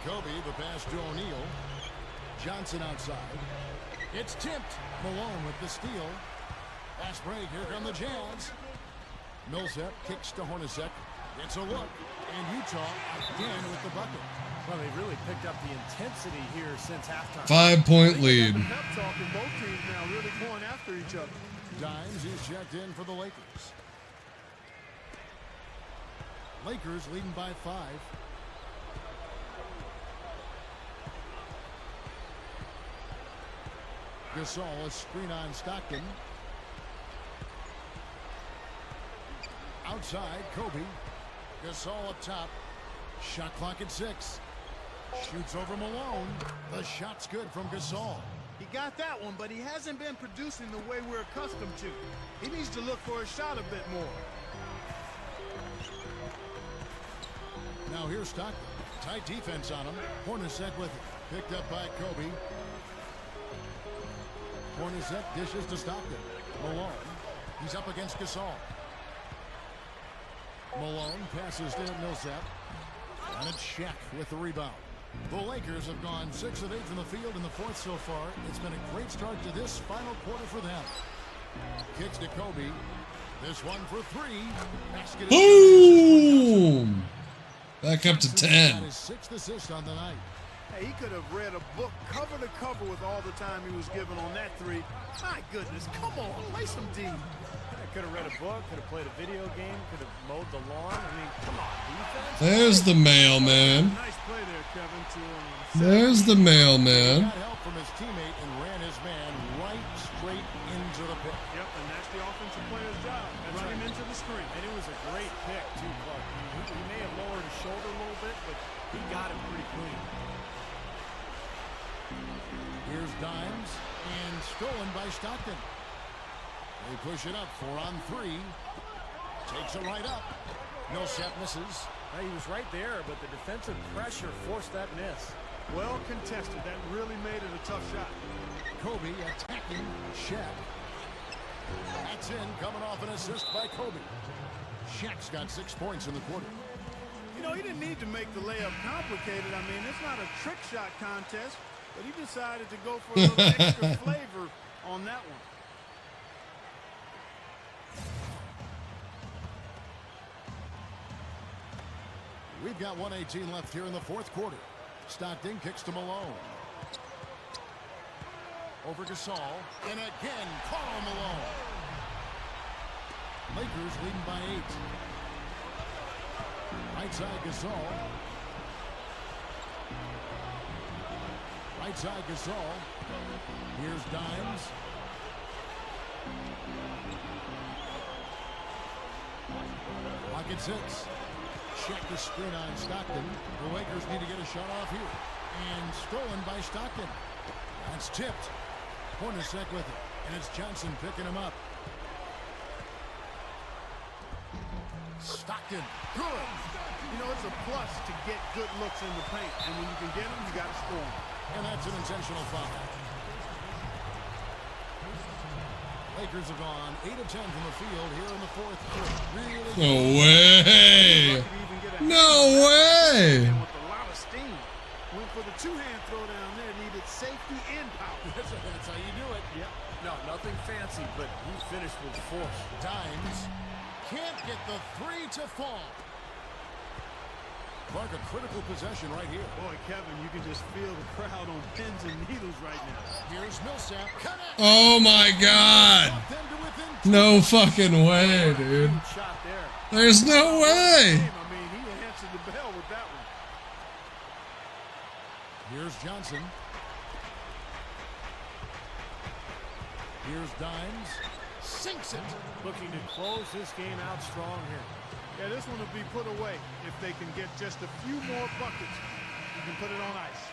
Kobe, the pass to O'Neal. Johnson outside. It's tipped. Malone with the steal. Fast break, here come the Jazz. Millsap kicks to Hornacek. It's a look. And Utah again with the bucket. Well, they really picked up the intensity here since halftime. 5-point lead. Pep talk and both teams now really going after each other. Dimes is checked in for the Lakers. Lakers leading by 5. Gasol, a screen on Stockton. Outside, Kobe. Gasol up top. Shot clock at 6. Shoots over Malone. The shot's good from Gasol. He got that one, but he hasn't been producing the way we're accustomed to. He needs to look for a shot a bit more. Now here's Stockton. Tight defense on him. Hornacek with it. Picked up by Kobe. Hornacek dishes to Stockton. Malone. He's up against Gasol. Malone passes to Millsap. And it's Shaq with the rebound. The Lakers have gone 6 of 8 from the field in the fourth so far. It's been a great start to this final quarter for them. Kicks to Kobe. This one for 3. Basket Boom! Back up to 10. His 6th assist on the night. Hey, he could have read a book cover to cover with all the time he was given on that 3. My goodness, come on, play some D. I could have read a book, could have played a video game, could have mowed the lawn. I mean, come on, defense. There's the mailman. Nice play there, Kevin. There's the He mailman. got help from his teammate and ran his man right straight into the pick. Yep, and that's the offensive player's job. Run him into the screen. And it was a great pick, too, Clark. He may have lowered his shoulder a little bit, but he got it pretty clean. Here's Dimes, and stolen by Stockton. They push it up, 4 on 3. Takes it right up. Millsap misses. He was right there, but the defensive pressure forced that miss. Well contested. That really made it a tough shot. Kobe attacking Shaq. That's in, coming off an assist by Kobe. Shaq's got 6 points in the quarter. You know, he didn't need to make the layup complicated. I mean, it's not a trick shot contest, but he decided to go for a little extra flavor on that one. We've got 1:18 left here in the fourth quarter. Stockton kicks to Malone. Over Gasol. And again, Karl Malone. Lakers leading by 8. Right side Gasol. Right side Gasol. Here's Dimes. Pocket 6. Check the screen on Stockton. The Lakers need to get a shot off here. And stolen by Stockton. That's tipped. Hornacek with it. And it's Johnson picking him up. Stockton. Good. You know, it's a plus to get good looks in the paint. And when you can get them, you got to score them. And that's an intentional foul. Lakers have gone 8 of 10 from the field here in the fourth quarter. Really No way. No way. And with a lot of steam. Went for the two-hand throw down there. Needed safety and power. That's how you do it. Yep. No, nothing fancy, but he finished with force. Dimes can't get the 3 to fall. Clark, a critical possession right here. Boy, Kevin, you can just feel the crowd on pins and needles right now. Here's Millsap. Oh my God. No fucking way, dude. Shot there. There's no way. I mean, he answered the bell with that one. Here's Johnson. Here's Dimes. Sinks it. Looking to close this game out strong here. Yeah, this one will be put away. If they can get just a few more buckets, you can put it on ice.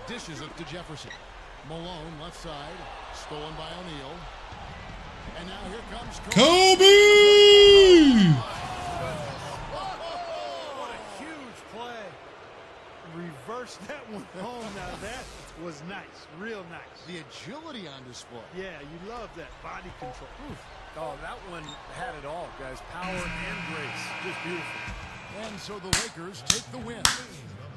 Dishes it to Jefferson. Malone, left side. Stolen by O'Neal. And now here comes Kobe! What a huge play. Reverse that one home. Now that was nice. Real nice. The agility on display. Yeah, you love that body control. Oof. Oh, that one had it all, guys. Power and grace. Just beautiful. And so the Lakers take the win.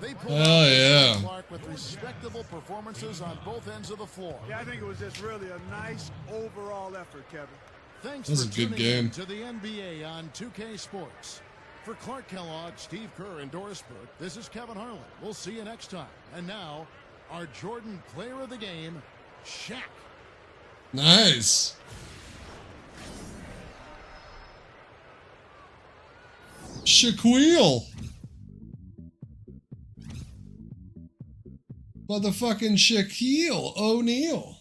They pull Oh, yeah. Clark with respectable performances on both ends of the floor. Yeah, I think it was just really a nice overall effort, Kevin. Thanks That was for a good tuning in game. to the NBA on 2K Sports. For Clark Kellogg, Steve Kerr, and Doris Burke, this is Kevin Harlan. We'll see you next time. And now, our Jordan player of the game, Shaq. Nice. Shaquille. Motherfucking Shaquille O'Neal.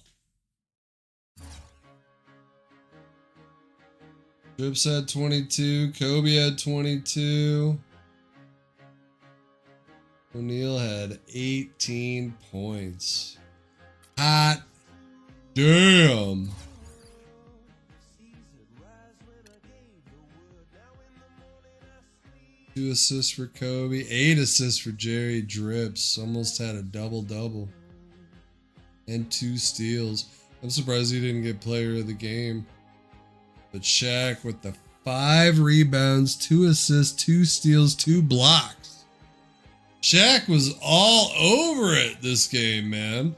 Trips had 22. Kobe had 22. O'Neal had 18 points. Hot damn. 2 assists for Kobe. 8 assists for Jerry Drips. Almost had a double-double. And 2 steals. I'm surprised he didn't get player of the game. But Shaq with the 5 rebounds, 2 assists, 2 steals, 2 blocks. Shaq was all over it this game, man.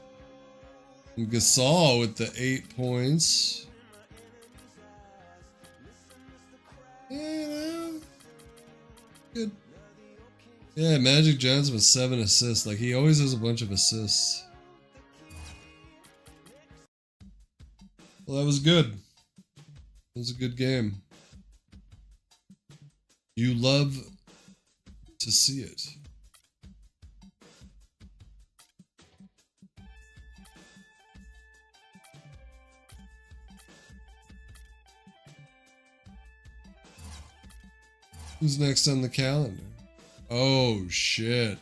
And Gasol with the 8 points. Yeah, good. Yeah, Magic Johnson with 7 assists. Like, he always has a bunch of assists. Well, that was good. It was a good game. You love to see it. Who's next on the calendar? Oh, shit.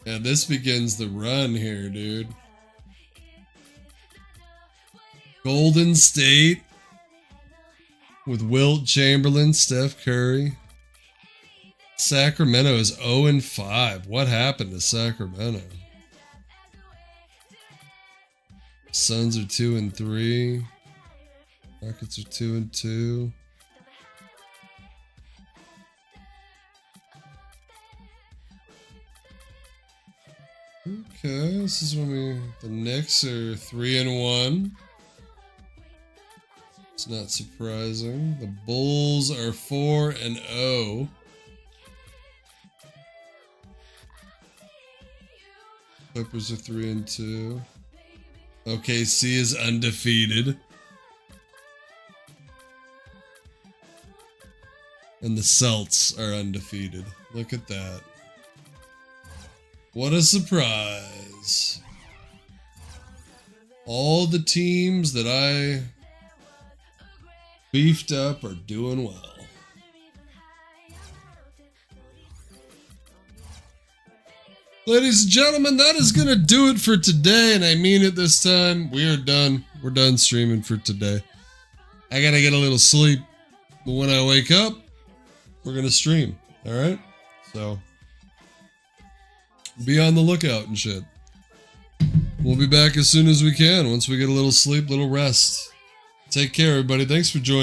Yeah, this begins the run here, dude. Golden State with Wilt Chamberlain, Steph Curry. Sacramento is 0-5. What happened to Sacramento? Suns are 2-3. Rockets are 2-2. Okay, this is when the Knicks are 3-1. It's not surprising. The Bulls are 4-0. Clippers are 3-2. OKC is undefeated. And the Celts are undefeated. Look at that. What a surprise. All the teams that I beefed up are doing well. Ladies and gentlemen, that is going to do it for today, and I mean it this time. We are done. We're done streaming for today. I got to get a little sleep, but when I wake up, we're going to stream, all right? So, be on the lookout and shit. We'll be back as soon as we can, once we get a little sleep, little rest. Take care, everybody. Thanks for joining.